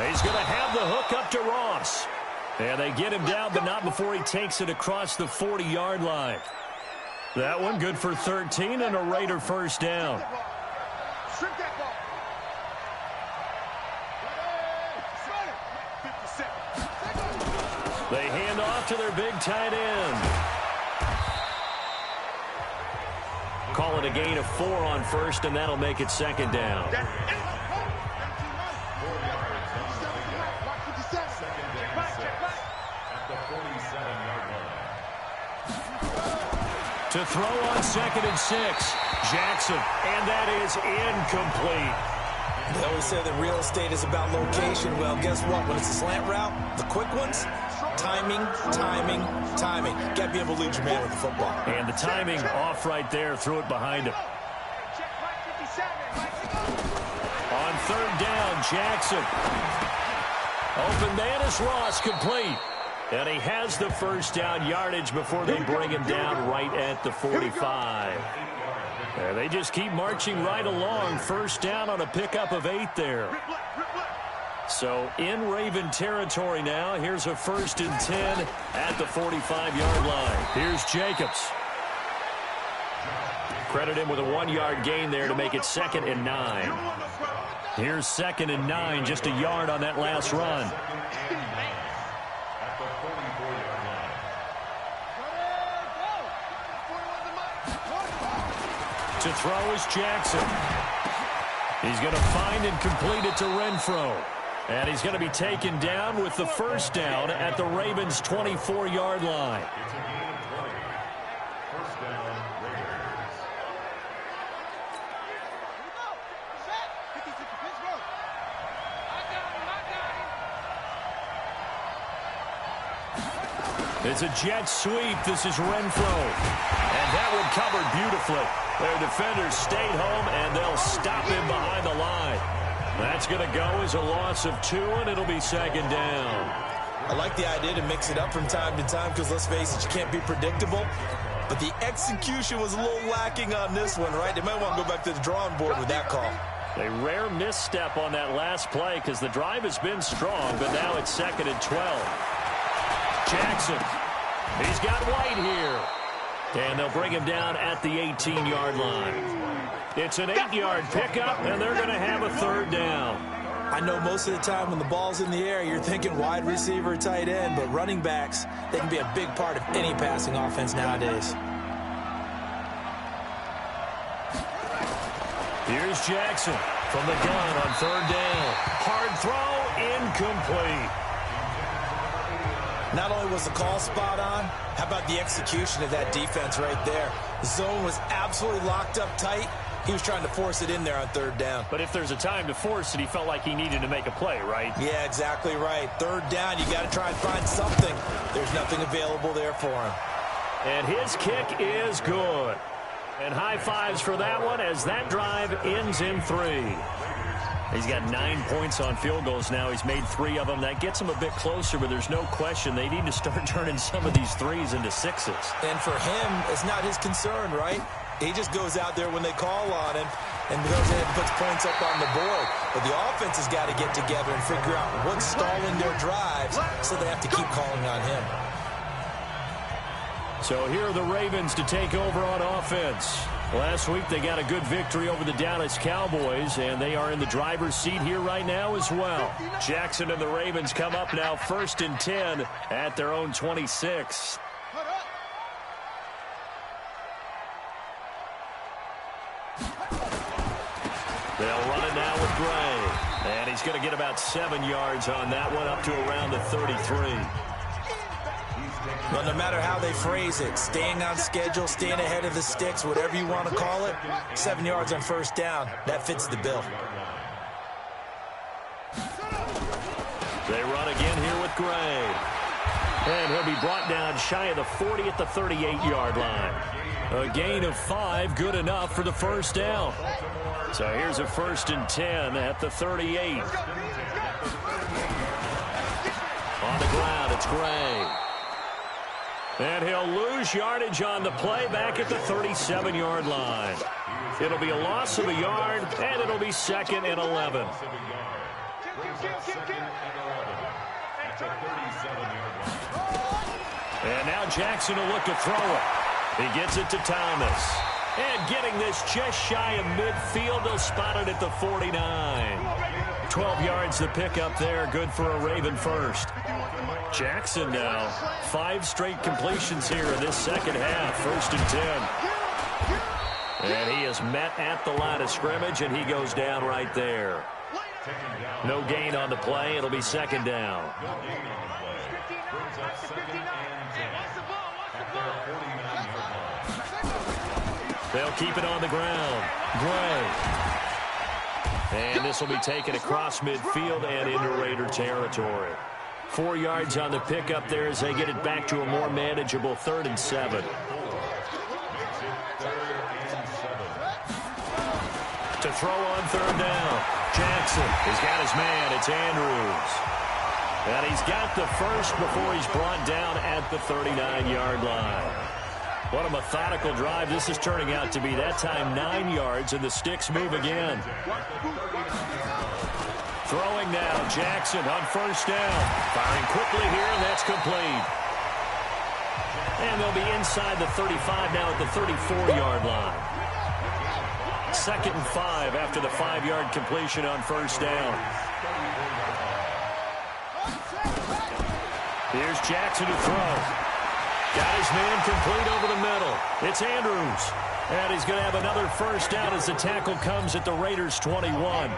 He's going to have the hook up to Ross. And they get him down, but not before he takes it across the 40-yard line. That one good for 13 and a Raider first down. They hand off to their big tight end. Call it a gain of 4 on first, and that'll make it second down. To throw on 2nd and 6, Jackson, and that is incomplete. They always say that real estate is about location. Well, guess what? When it's a slant route, the quick ones, timing, timing, timing. Got to be able to lead your man with the football. And the timing off right there, threw it behind him. On third down, Jackson. Open man is Ross, complete. And he has the first down yardage before they bring him down right at the 45. And they just keep marching right along. First down on a pickup of 8 there. So in Raven territory now. Here's a 1st and 10 at the 45-yard line. Here's Jacobs. Credit him with a 1-yard gain there to make it 2nd and 9. Here's 2nd and 9, just a yard on that last run. To throw is Jackson. He's going to find and complete it to Renfro. And he's going to be taken down with the first down at the Ravens' 24-yard line. It's a jet sweep. This is Renfro. And that one covered beautifully. Their defenders stayed home, and they'll stop him behind the line. That's going to go as a loss of 2, and it'll be second down. I like the idea to mix it up from time to time because, let's face it, you can't be predictable. But the execution was a little lacking on this one, right? They might want to go back to the drawing board with that call. A rare misstep on that last play because the drive has been strong, but now it's 2nd and 12. Jackson. He's got White here. And they'll bring him down at the 18-yard line. It's an 8-yard pickup, and they're going to have a third down. I know most of the time when the ball's in the air, you're thinking wide receiver, tight end, but running backs, they can be a big part of any passing offense nowadays. Here's Jackson from the gun on third down. Hard throw, incomplete. Not only was the call spot on, how about the execution of that defense right there? The zone was absolutely locked up tight. He was trying to force it in there on third down. But if there's a time to force it, he felt like he needed to make a play, right? Yeah, exactly right. Third down, you got to try and find something. There's nothing available there for him. And his kick is good. And high fives for that one as that drive ends in 3. He's got 9 points on field goals now. He's made 3 of them. That gets him a bit closer, but there's no question they need to start turning some of these 3s into 6s. And for him, it's not his concern, right? He just goes out there when they call on him and goes ahead and puts points up on the board. But the offense has got to get together and figure out what's stalling their drives, so they have to keep calling on him. So here are the Ravens to take over on offense. Last week they got a good victory over the Dallas Cowboys, and they are in the driver's seat here right now as well. Jackson and the Ravens come up now 1st and 10 at their own 26. They'll run it now with Gray. And he's going to get about 7 yards on that one, up to around the 33. Well, no matter how they phrase it, staying on schedule, staying ahead of the sticks, whatever you want to call it, 7 yards on first down, that fits the bill. They run again here with Gray. And he'll be brought down shy of the 40 at the 38-yard line. A gain of 5, good enough for the first down. So here's a 1st and 10 at the 38. On the ground, it's Gray. And he'll lose yardage on the play back at the 37-yard line. It'll be a loss of a yard, and it'll be 2nd and 11. And now Jackson will look to throw it. He gets it to Thomas. And getting this just shy of midfield, they'll spot it at the 49. 12 yards to pick up there, good for a Raven first. Jackson now, 5 straight completions here in this second half, 1st and 10. And he is met at the line of scrimmage, and he goes down right there. No gain on the play. It'll be 2nd down. They'll keep it on the ground. Gray. And this will be taken across midfield and into Raider territory. 4 yards on the pickup there as they get it back to a more manageable 3rd and 7. To throw on 3rd down. Jackson has got his man. It's Andrews. And he's got the first before he's brought down at the 39-yard line. What a methodical drive this is turning out to be. That time 9 yards, and the sticks move again. Throwing now, Jackson on 1st down. Firing quickly here, and that's complete. And they'll be inside the 35 now at the 34-yard line. 2nd and 5 after the 5-yard completion on 1st down. Here's Jackson to throw. Got his man complete over the middle. It's Andrews. And he's going to have another 1st down as the tackle comes at the Raiders' 21.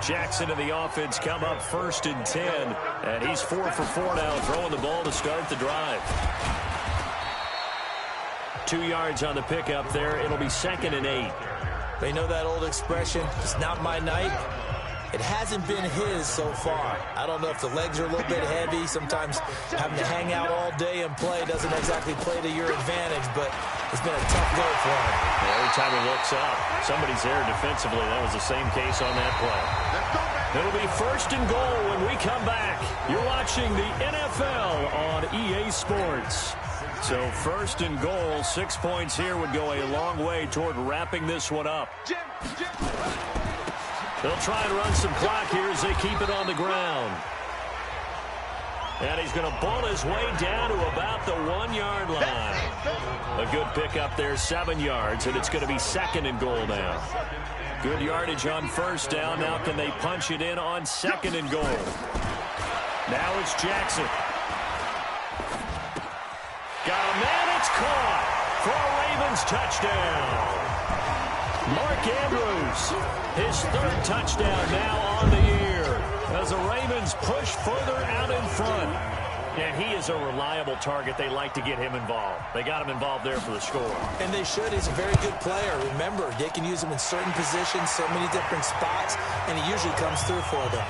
Jackson and the offense come up 1st and 10. And he's 4 for 4 now, throwing the ball to start the drive. 2 yards on the pickup there. It'll be 2nd and 8. They know that old expression, it's not my night. It hasn't been his so far. I don't know if the legs are a little bit heavy. Sometimes having to hang out all day and play doesn't exactly play to your advantage, but it's been a tough go for him. Every time he looks up, somebody's there defensively. That was the same case on that play. It'll be 1st and goal when we come back. You're watching the NFL on EA Sports. So 1st and goal, 6 points here would go a long way toward wrapping this one up. They'll try and run some clock here as they keep it on the ground. And he's going to ball his way down to about the 1-yard line. A good pickup there, 7 yards, and it's going to be 2nd and goal now. Good yardage on 1st down. Now can they punch it in on 2nd and goal? Now it's Jackson. Got a man, it's caught for a Ravens touchdown. Mark Andrews, his 3rd touchdown now on the year as the Ravens push further out in front. And he is a reliable target. They like to get him involved. They got him involved there for the score. And they should. He's a very good player. Remember, they can use him in certain positions, so many different spots, and he usually comes through for them.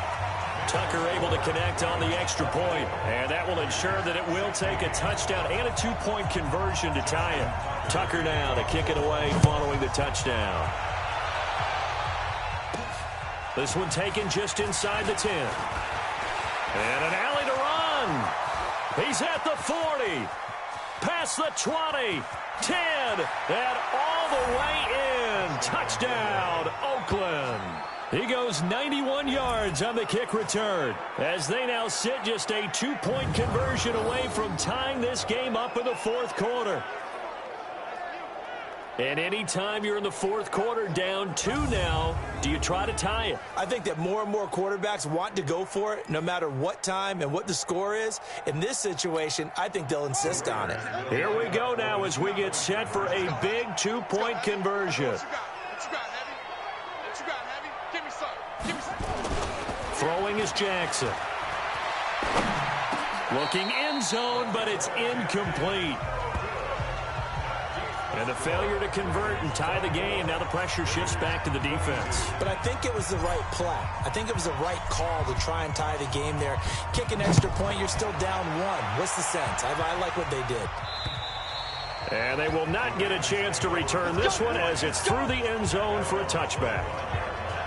Tucker able to connect on the extra point, and that will ensure that it will take a touchdown and a 2-point conversion to tie it. Tucker now to kick it away following the touchdown. This one taken just inside the 10. And an alley to run. He's at the 40. Past the 20. 10. And all the way in. Touchdown, Oakland. He goes 91 yards on the kick return as they now sit just a 2-point conversion away from tying this game up in the fourth quarter. And anytime you're in the fourth quarter down 2 now, do you try to tie it? I think that more and more quarterbacks want to go for it no matter what time and what the score is. In this situation, I think they'll insist on it. Here we go now as we get set for a big 2-point conversion. Throwing is Jackson. Looking end zone, but it's incomplete. And a failure to convert and tie the game. Now the pressure shifts back to the defense. But I think it was the right play. I think it was the right call to try and tie the game there. Kick an extra point, you're still down 1. What's the sense? I like what they did. And they will not get a chance to return this one as it's through the end zone for a touchback.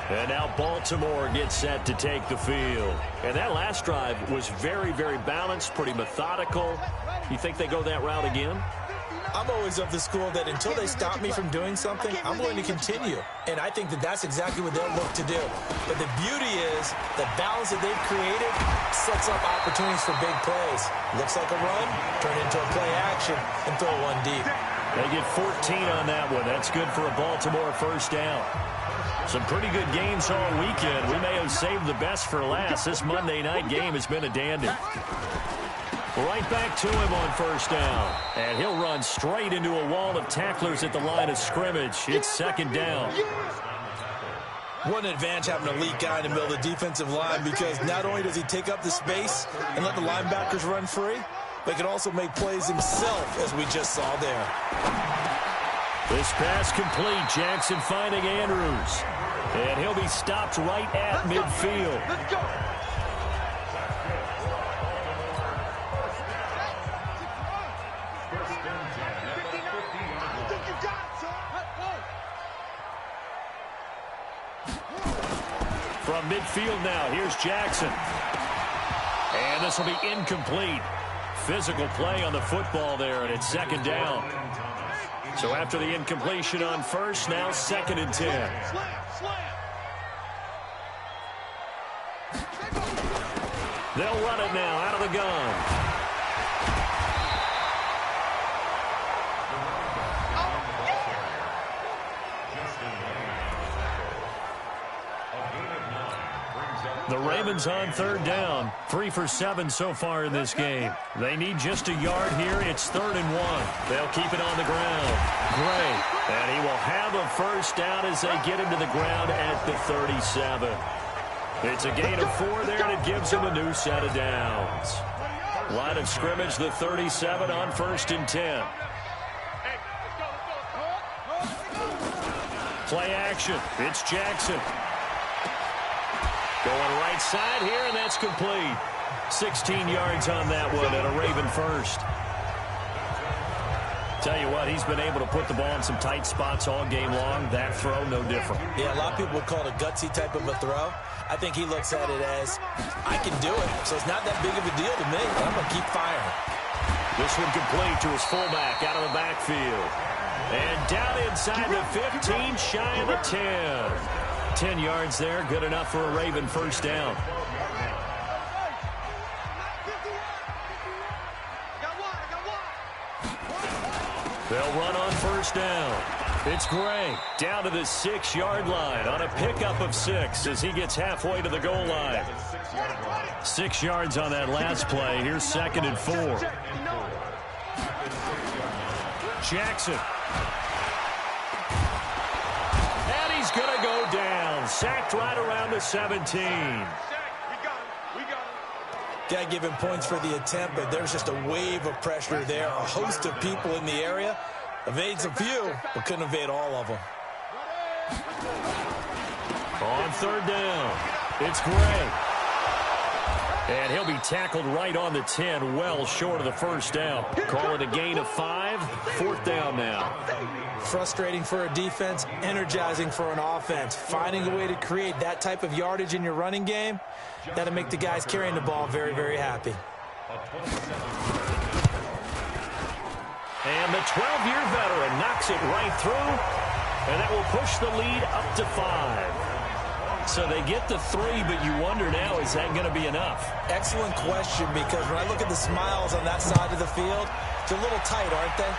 And now Baltimore gets set to take the field. And that last drive was very, very balanced, pretty methodical. You think they go that route again? I'm always of the school that until they stop me from doing something, I'm going to continue. And I think that that's exactly what they'll look to do. But the beauty is the balance that they've created sets up opportunities for big plays. Looks like a run, turn into a play action, and throw one deep. They get 14 on that one. That's good for a Baltimore first down. Some pretty good games all weekend. We may have saved the best for last. This Monday night game has been a dandy. Right back to him on first down. And he'll run straight into a wall of tacklers at the line of scrimmage. It's second down. What an advantage having an elite guy in the middle of the defensive line, because not only does he take up the space and let the linebackers run free, but he can also make plays himself, as we just saw there. This pass complete. Jackson finding Andrews. And he'll be stopped right at midfield. Let's go. From midfield now, here's Jackson. And this will be incomplete. Physical play on the football there, and it's second down. So after the incompletion on first, now second and 10. They'll run it now out of the gun. The Ravens on third down. 3 for 7 so far in this game. They need just a yard here. It's 3rd and 1. They'll keep it on the ground. Gray. And he will have a first down as they get him to the ground at the 37. It's a gain of 4 there, and it gives him a new set of downs. Line of scrimmage, the 37 on 1st and 10. Play action. It's Jackson. Going right side here, and that's complete. 16 yards on that one, and a Raven first. Tell you what, he's been able to put the ball in some tight spots all game long. That throw, no different. Yeah, a lot of people would call it a gutsy type of a throw. I think he looks at it as, I can do it, so it's not that big of a deal to me. I'm going to keep firing. This one complete to his fullback out of the backfield. And down inside the 15, shy of the 10. 10 yards there, good enough for a Raven first down. They'll run on first down. It's Gray down to the 6-yard line on a pickup of 6 as he gets halfway to the goal line. 6 yards on that last play. Here's 2nd and 4. Jackson. And he's going to go down. Sacked right around the 17. Got to give him points for the attempt, but there's just a wave of pressure there. A host of people in the area. Evades a few, but couldn't evade all of them. On third down, it's Gray. And he'll be tackled right on the 10, well short of the first down. Call it a gain of 5, fourth down now. Frustrating for a defense, energizing for an offense. Finding a way to create that type of yardage in your running game, that'll make the guys carrying the ball very, very happy. And the 12-year veteran knocks it right through, and that will push the lead up to 5. So they get the 3, but you wonder now, is that going to be enough? Excellent question, because when I look at the smiles on that side of the field, they're a little tight, aren't they?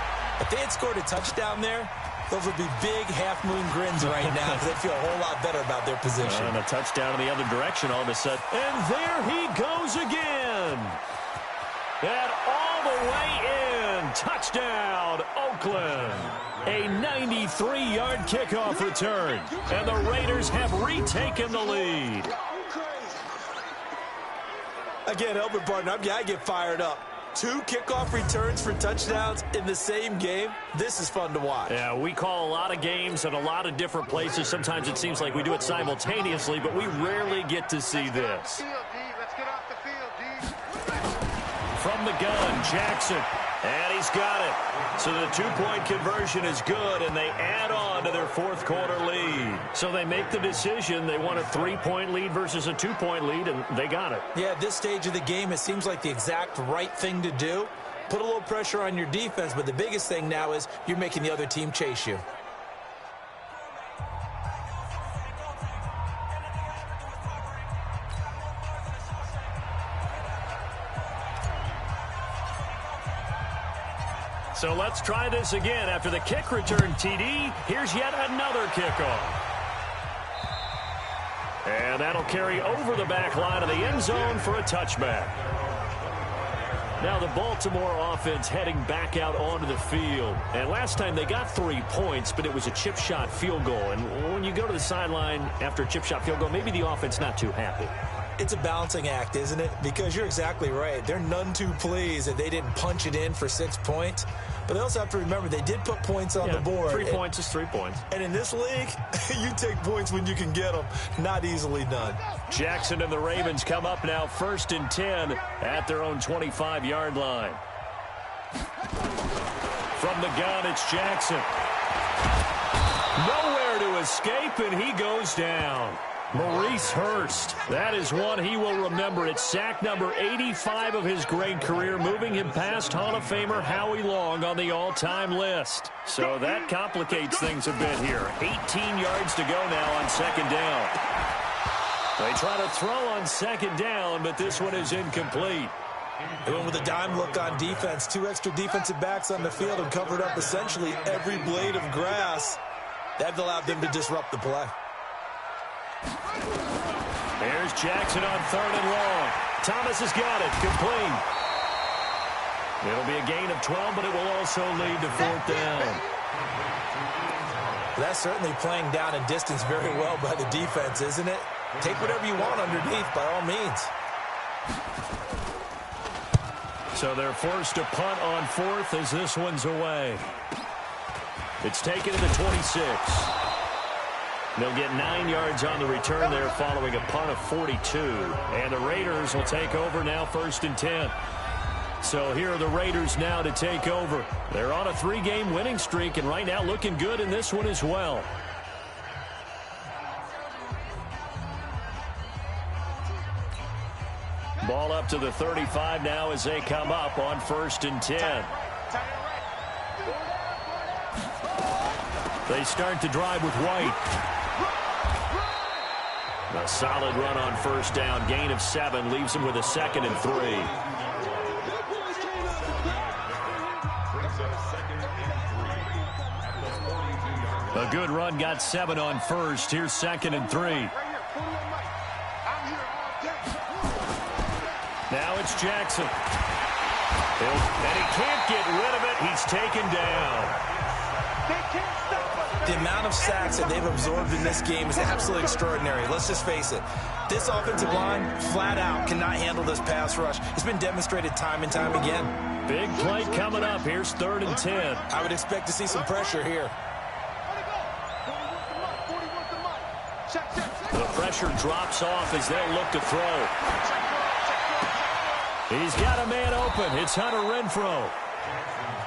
If they had scored a touchdown there, those would be big half-moon grins right now because they feel a whole lot better about their position. And a touchdown in the other direction all of a sudden. And there he goes again. And all the way in. Touchdown, Oakland. A 93-yard kickoff return. And the Raiders have retaken the lead. Again, helping partner, I get fired up. 2 kickoff returns for touchdowns in the same game. This is fun to watch. Yeah, we call a lot of games in a lot of different places. Sometimes it seems like we do it simultaneously, but we rarely get to see this. From the gun, Jackson. And he's got it. So the 2-point conversion is good, and they add on to their fourth quarter lead. So they make the decision. They want a 3-point lead versus a 2-point lead, and they got it. Yeah, at this stage of the game, it seems like the exact right thing to do. Put a little pressure on your defense, but the biggest thing now is you're making the other team chase you. So let's try this again. After the kick return TD, here's yet another kickoff. And that'll carry over the back line of the end zone for a touchback. Now the Baltimore offense heading back out onto the field. And last time they got 3 points, but it was a chip shot field goal. And when you go to the sideline after a chip shot field goal, maybe the offense not too happy. It's a balancing act, isn't it? Because you're exactly right. They're none too pleased that they didn't punch it in for 6 points. But they also have to remember they did put points on the board. 3 points is 3 points. And in this league, you take points when you can get them. Not easily done. Jackson and the Ravens come up now 1st and 10 at their own 25-yard line. From the gun, it's Jackson. Nowhere to escape, and he goes down. Maurice Hurst. That is one he will remember. It's sack number 85 of his great career, moving him past Hall of Famer Howie Long on the all-time list. So that complicates things a bit here. 18 yards to go now on 2nd down. They try to throw on 2nd down, but this one is incomplete. They went with a dime look on defense. 2 extra defensive backs on the field and covered up essentially every blade of grass. That allowed them to disrupt the play. There's Jackson on 3rd and long. Thomas has got it. Complete. It'll be a gain of 12, but it will also lead to 4th down. That's certainly playing down in distance very well by the defense, isn't it? Take whatever you want underneath, by all means. So they're forced to punt on 4th as this one's away. It's taken to the 26. They'll get 9 yards on the return there following a punt of 42. And the Raiders will take over now 1st and 10. So here are the Raiders now to take over. They're on a 3-game winning streak and right now looking good in this one as well. Ball up to the 35 now as they come up on 1st and 10. They start to drive with White. A solid run on 1st down. Gain of 7 leaves him with a 2nd and 3. A good run got 7 on 1st. Here's 2nd and 3. Now it's Jackson. And he can't get rid of it. He's taken down. The amount of sacks that they've absorbed in this game is absolutely extraordinary. Let's just face it. This offensive line, flat out, cannot handle this pass rush. It's been demonstrated time and time again. Big play coming up. Here's 3rd and 10. I would expect to see some pressure here. The pressure drops off as they'll look to throw. He's got a man open. It's Hunter Renfrow.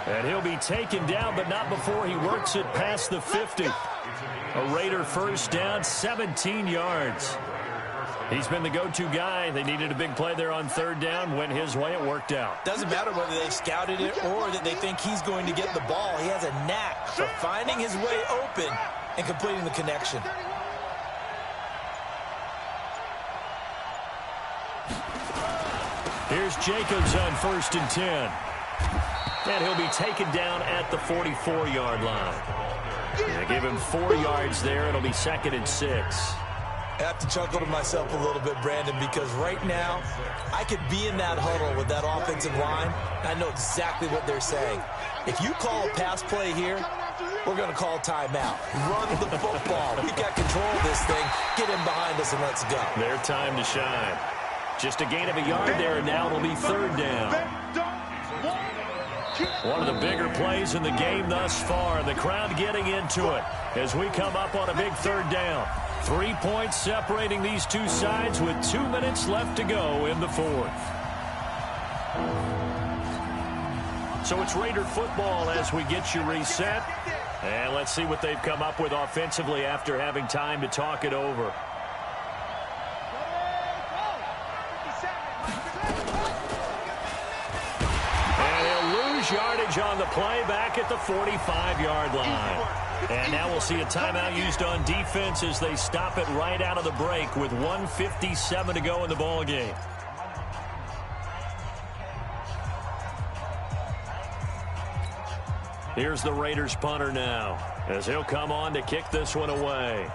And he'll be taken down, but not before he works it past the 50. A Raider first down, 17 yards. He's been the go-to guy. They needed a big play there on 3rd down. Went his way. It worked out. Doesn't matter whether they scouted it or that they think he's going to get the ball. He has a knack for finding his way open and completing the connection. Here's Jacobs on 1st and 10. And he'll be taken down at the 44-yard line. They give him 4 yards there. It'll be 2nd and 6. I have to chuckle to myself a little bit, Brandon, because right now I could be in that huddle with that offensive line. I know exactly what they're saying. If you call a pass play here, we're going to call timeout. Run the football. We've got control of this thing. Get in behind us and let's go. Their time to shine. Just a gain of a yard there, and now it'll be 3rd down. One of the bigger plays in the game thus far. The crowd getting into it as we come up on a big 3rd down. 3 points separating these two sides with 2 minutes left to go in the 4th. So it's Raider football as we get you reset. And let's see what they've come up with offensively after having time to talk it over. Yardage on the play back at the 45-yard line. And now we'll see a timeout used on defense as they stop it right out of the break with 1:57 to go in the ball game. Here's the Raiders punter now as he'll come on to kick this one away.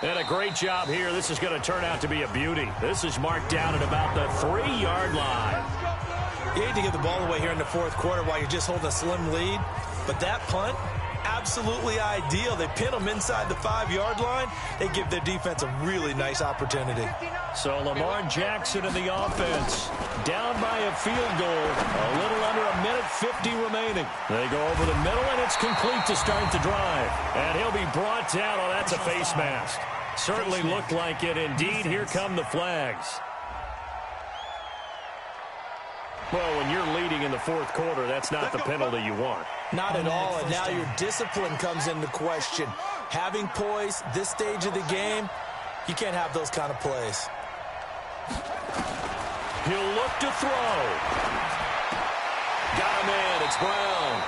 And a great job here. This is going to turn out to be a beauty. This is marked down at about the 3-yard line. You hate to give the ball away here in the 4th quarter while you're just holding a slim lead. But that punt, absolutely ideal. They pin them inside the 5-yard line. They give their defense a really nice opportunity. So Lamar Jackson in the offense. Down by a field goal. A little under 1:50 remaining. They go over the middle, and it's complete to start the drive. And he'll be brought down. Oh, that's a face mask. Certainly looked like it. Indeed, here come the flags. Well, when you're leading in the 4th quarter, that's not the penalty you want. Not at all, and now your discipline comes into question. Having poise this stage of the game, you can't have those kind of plays. He'll look to throw. Got him in. It's Brown.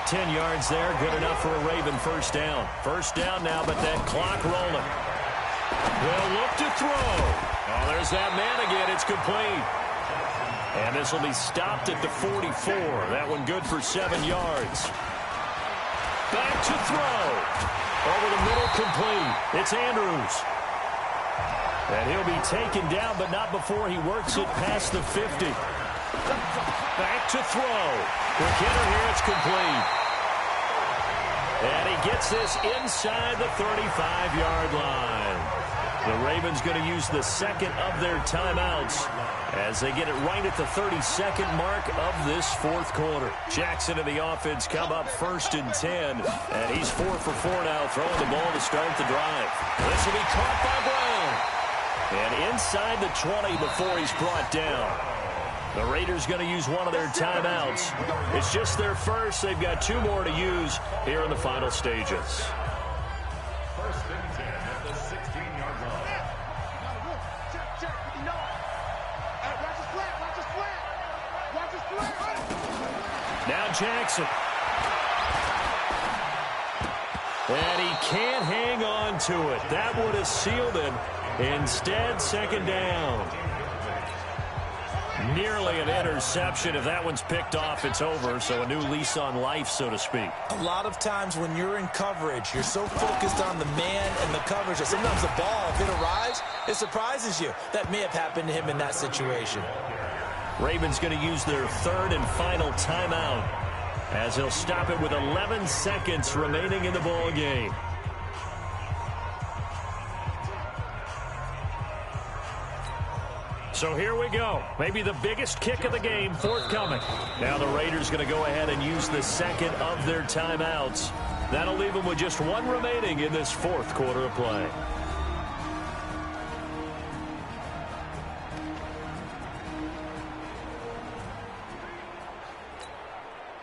10 yards there. Good enough for a Raven first down. First down now, but that clock rolling. He'll look to throw. Oh, there's that man again. It's complete. And this will be stopped at the 44. That one good for 7 yards. Back to throw. Over the middle, complete. It's Andrews. And he'll be taken down, but not before he works it past the 50. Back to throw. Quick hitter here, it's complete. And he gets this inside the 35-yard line. The Ravens going to use the second of their timeouts as they get it right at the 32nd mark of this 4th quarter. Jackson and the offense come up 1st and 10, and he's 4 for 4 now, throwing the ball to start the drive. This will be caught by Brown. And inside the 20 before he's brought down. The Raiders going to use one of their timeouts. It's just their first. They've got 2 more to use here in the final stages. Now Jackson. And he can't hang on to it. That would have sealed it. Instead, 2nd down. Nearly an interception. If that one's picked off, it's over. So a new lease on life, so to speak. A lot of times when you're in coverage, you're so focused on the man and the coverage that sometimes the ball, if it arrives, it surprises you. That may have happened to him in that situation. Ravens going to use their third and final timeout as he'll stop it with 11 seconds remaining in the ball game. So here we go. Maybe the biggest kick of the game forthcoming. Now the Raiders going to go ahead and use the second of their timeouts. That'll leave them with just one remaining in this fourth quarter of play.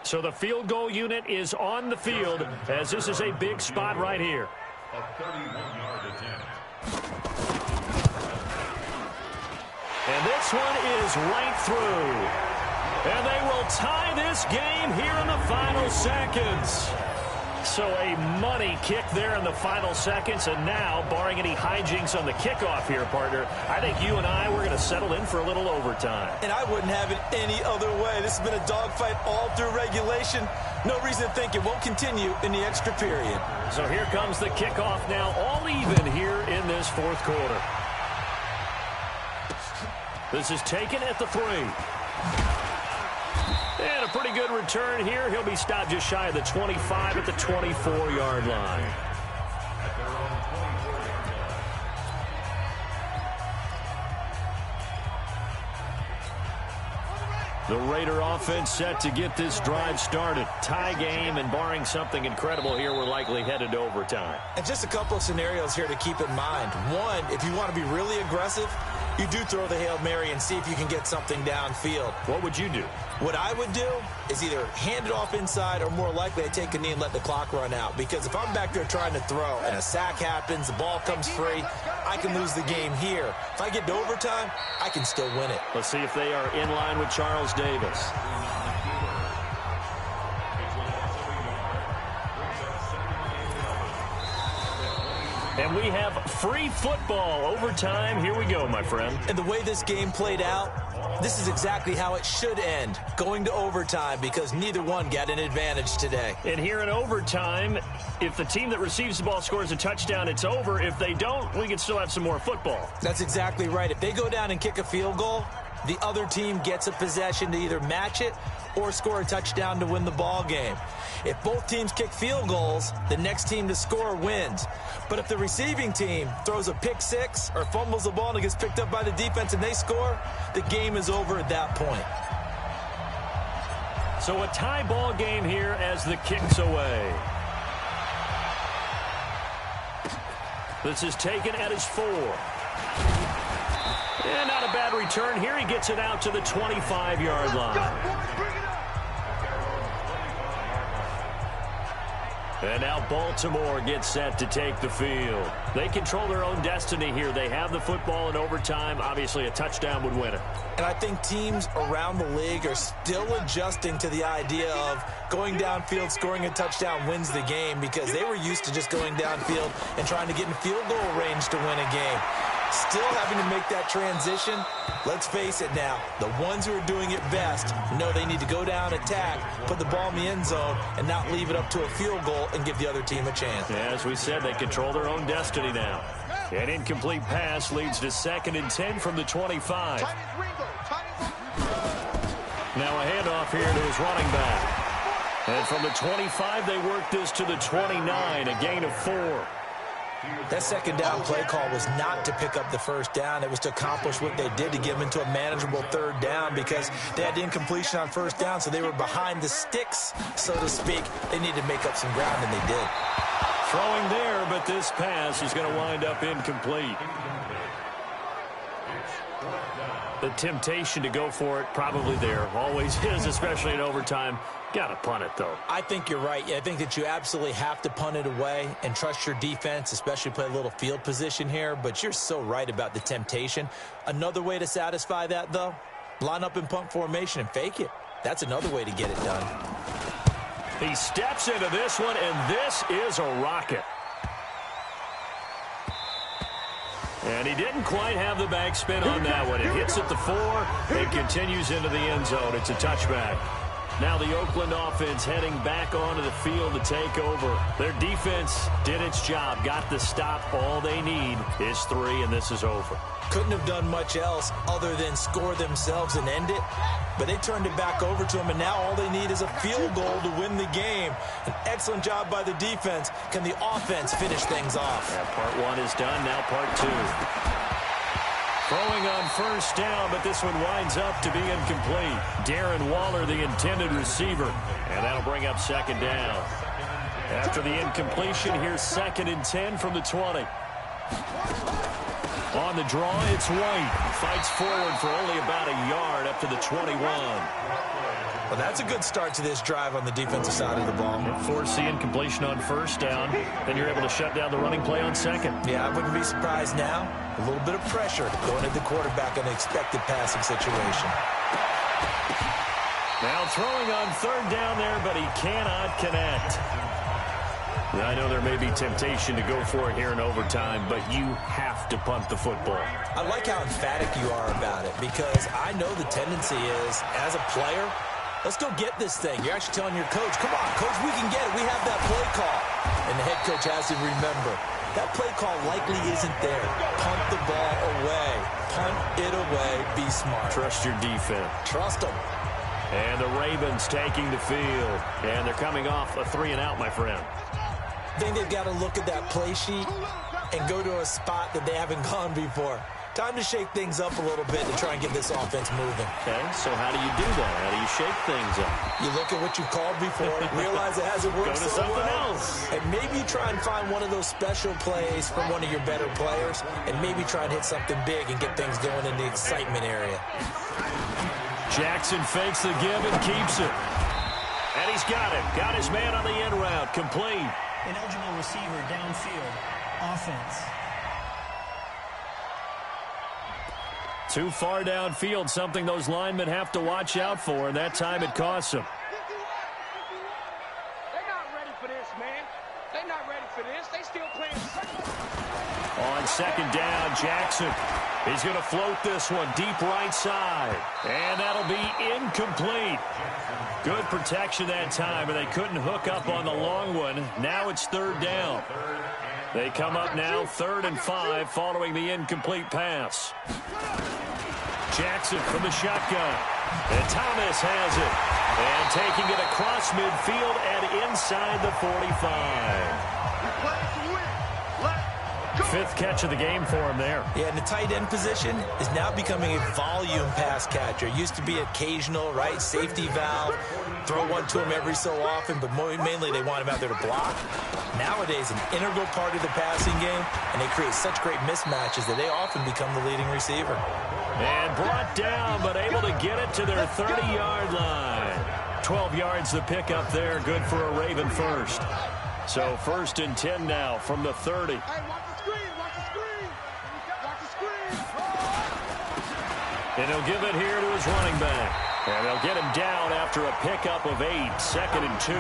So the field goal unit is on the field as this is a big spot right here. A 31-yard attempt. And this one is right through. And they will tie this game here in the final seconds. So a money kick there in the final seconds. And now, barring any hijinks on the kickoff here, partner, I think you and I, we're going to settle in for a little overtime. And I wouldn't have it any other way. This has been a dogfight all through regulation. No reason to think it won't continue in the extra period. So here comes the kickoff now, all even here in this fourth quarter. This is taken at the 3. And a pretty good return here. He'll be stopped just shy of the 25 at the 24-yard line. The Raider offense set to get this drive started. Tie game, and barring something incredible here, we're likely headed to overtime. And just a couple of scenarios here to keep in mind. One, if you want to be really aggressive, you do throw the Hail Mary and see if you can get something downfield. What would you do? What I would do is either hand it off inside or more likely I take a knee and let the clock run out. Because if I'm back there trying to throw and a sack happens, the ball comes free, I can lose the game here. If I get to overtime, I can still win it. Let's see if they are in line with Charles Davis. And we have free football overtime. Here we go, my friend. And the way this game played out, this is exactly how it should end, going to overtime, because neither one got an advantage today. And here in overtime, if the team that receives the ball scores a touchdown, it's over. If they don't, we can still have some more football. That's exactly right. If they go down and kick a field goal, the other team gets a possession to either match it or score a touchdown to win the ball game. If both teams kick field goals, the next team to score wins. But if the receiving team throws a pick six or fumbles the ball and it gets picked up by the defense and they score, the game is over at that point. So a tie ball game here as the kick's away. This is taken at his 4. And not a bad return here. He gets it out to the 25-yard line. And now Baltimore gets set to take the field. They control their own destiny here. They have the football in overtime. Obviously, a touchdown would win it. And I think teams around the league are still adjusting to the idea of going downfield, scoring a touchdown wins the game, because they were used to just going downfield and trying to get in field goal range to win a game. Still having to make that transition. Let's face it now, the ones who are doing it best know they need to go down, attack, put the ball in the end zone, and not leave it up to a field goal and give the other team a chance. As we said, they control their own destiny now. An incomplete pass leads to 2nd and 10 from the 25. Now a handoff here to his running back. And from the 25, they work this to the 29, a gain of 4. That second down play call was not to pick up the first down. It was to accomplish what they did, to get them into a manageable third down, because they had incompletion on first down, so they were behind the sticks, so to speak. They needed to make up some ground, and they did. Throwing there, but this pass is going to wind up incomplete. The temptation to go for it probably there. Always is, especially in overtime. Got to punt it, though. I think you're right. I think that you absolutely have to punt it away and trust your defense, especially play a little field position here. But you're so right about the temptation. Another way to satisfy that, though, line up in punt formation and fake it. That's another way to get it done. He steps into this one, and this is a rocket. And he didn't quite have the backspin on that one. It hits at the 4 and continues into the end zone. It's a touchback. Now the Oakland offense heading back onto the field to take over. Their defense did its job, got the stop. All they need is 3, and this is over. Couldn't have done much else other than score themselves and end it. But they turned it back over to them, and now all they need is a field goal to win the game. An excellent job by the defense. Can the offense finish things off? Yeah, part 1 is done, now part 2. Throwing on first down, but this one winds up to be incomplete. Darren Waller, the intended receiver, and that'll bring up second down. After the incompletion, here's 2nd and 10 from the 20. On the draw, it's White. Fights forward for only about a yard up to the 21. Well, that's a good start to this drive on the defensive side of the ball. Force the incompletion on first down, then you're able to shut down the running play on second. Yeah, I wouldn't be surprised now. A little bit of pressure going at the quarterback in an expected passing situation. Now throwing on third down there, but he cannot connect. I know there may be temptation to go for it here in overtime, but you have to punt the football. I like how emphatic you are about it, because I know the tendency is, as a player, let's go get this thing. You're actually telling your coach, come on, coach, we can get it. We have that play call. And the head coach has to remember, that play call likely isn't there. Punt the ball away. Punt it away. Be smart. Trust your defense. Trust them. And the Ravens taking the field. And they're coming off a 3-and-out, my friend. I think they've got to look at that play sheet and go to a spot that they haven't gone before. Time to shake things up a little bit to try and get this offense moving. Okay, so how do you do that? How do you shake things up? You look at what you've called before, realize it hasn't worked go to so something well, else. and maybe try and find one of those special plays from one of your better players, and maybe try and hit something big and get things going in the excitement area. Jackson fakes the give and keeps it. And he's got it. Got his man on the end route. Complete. Ineligible receiver downfield. Offense. Too far downfield, something those linemen have to watch out for, and that time it costs them. They're not ready for this, man. They're not ready for this. They still playing. On second down, Jackson is going to float this one deep right side, and that'll be incomplete. Good protection that time, and they couldn't hook up on the long one. Now it's third down. They come up now 3rd and 5 following the incomplete pass. Jackson from the shotgun. And Thomas has it. And taking it across midfield and inside the 45. 5th catch of the game for him there. Yeah, and the tight end position is now becoming a volume pass catcher. Used to be occasional, right? Safety valve. Throw one to him every so often, but mainly they want him out there to block. Nowadays, an integral part of the passing game, and they create such great mismatches that they often become the leading receiver. And brought down, but able to get it to their 30-yard line. 12 yards the pickup there, good for a Raven first. So 1st and 10 now from the 30. Hey, watch the screen, watch the screen. Watch the screen. And he'll give it here to his running back. And they'll get him down after a pickup of 8, 2nd and 2.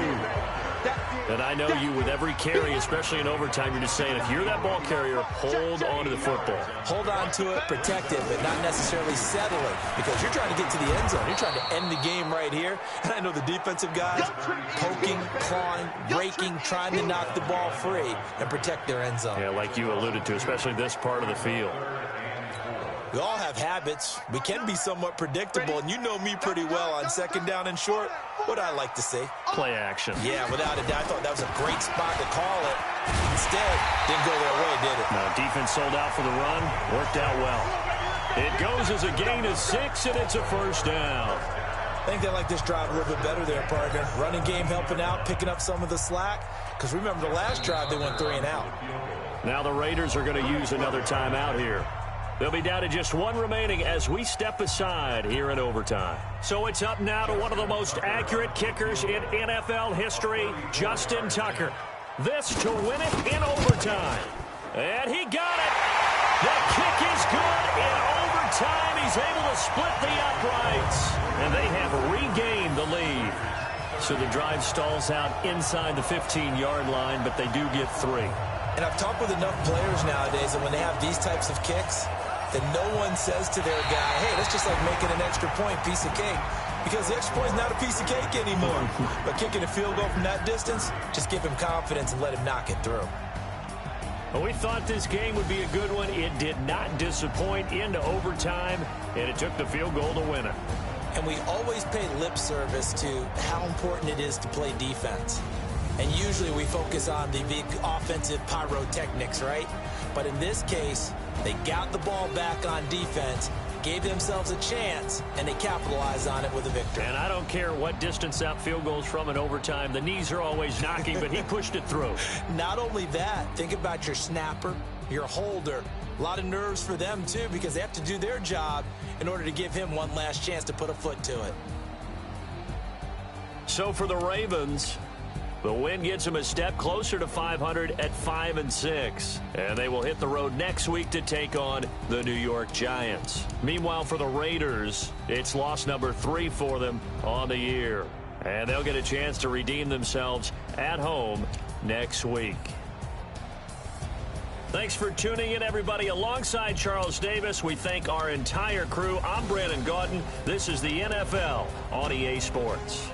And I know you, with every carry, especially in overtime, you're just saying, if you're that ball carrier, hold on to the football. Hold on to it, protect it, but not necessarily settle it, because you're trying to get to the end zone. You're trying to end the game right here. And I know the defensive guys poking, clawing, breaking, trying to knock the ball free and protect their end zone. Yeah, like you alluded to, especially this part of the field. We all have habits. We can be somewhat predictable, and you know me pretty well on 2nd down and short. What I like to see. Play action. Yeah, without a doubt. I thought that was a great spot to call it. Instead, didn't go their way, did it? No, defense sold out for the run. Worked out well. It goes as a gain of 6, and it's a first down. I think they like this drive a little bit better there, partner. Running game helping out, picking up some of the slack. Because remember, the last drive, they went 3 and out. Now the Raiders are going to use another timeout here. They'll be down to just 1 remaining as we step aside here in overtime. So it's up now to one of the most accurate kickers in NFL history, Justin Tucker. This to win it in overtime. And he got it. The kick is good in overtime. He's able to split the uprights. And they have regained the lead. So the drive stalls out inside the 15-yard line, but they do get 3. And I've talked with enough players nowadays that when they have these types of kicks, that no one says to their guy, hey, that's just like making an extra point, piece of cake. Because the extra point is not a piece of cake anymore. But kicking a field goal from that distance, just give him confidence and let him knock it through. Well, we thought this game would be a good one. It did not disappoint into overtime, and it took the field goal to win it. And we always pay lip service to how important it is to play defense. And usually we focus on the big offensive pyrotechnics, right? But in this case, they got the ball back on defense, gave themselves a chance, and they capitalized on it with a victory. And I don't care what distance that field goes from in overtime. The knees are always knocking, but he pushed it through. Not only that, think about your snapper, your holder. A lot of nerves for them, too, because they have to do their job in order to give him one last chance to put a foot to it. So for the Ravens, the win gets them a step closer to 500 at 5-6. And they will hit the road next week to take on the New York Giants. Meanwhile, for the Raiders, it's loss number 3 for them on the year. And they'll get a chance to redeem themselves at home next week. Thanks for tuning in, everybody. Alongside Charles Davis, we thank our entire crew. I'm Brandon Gaudin. This is the NFL on EA Sports.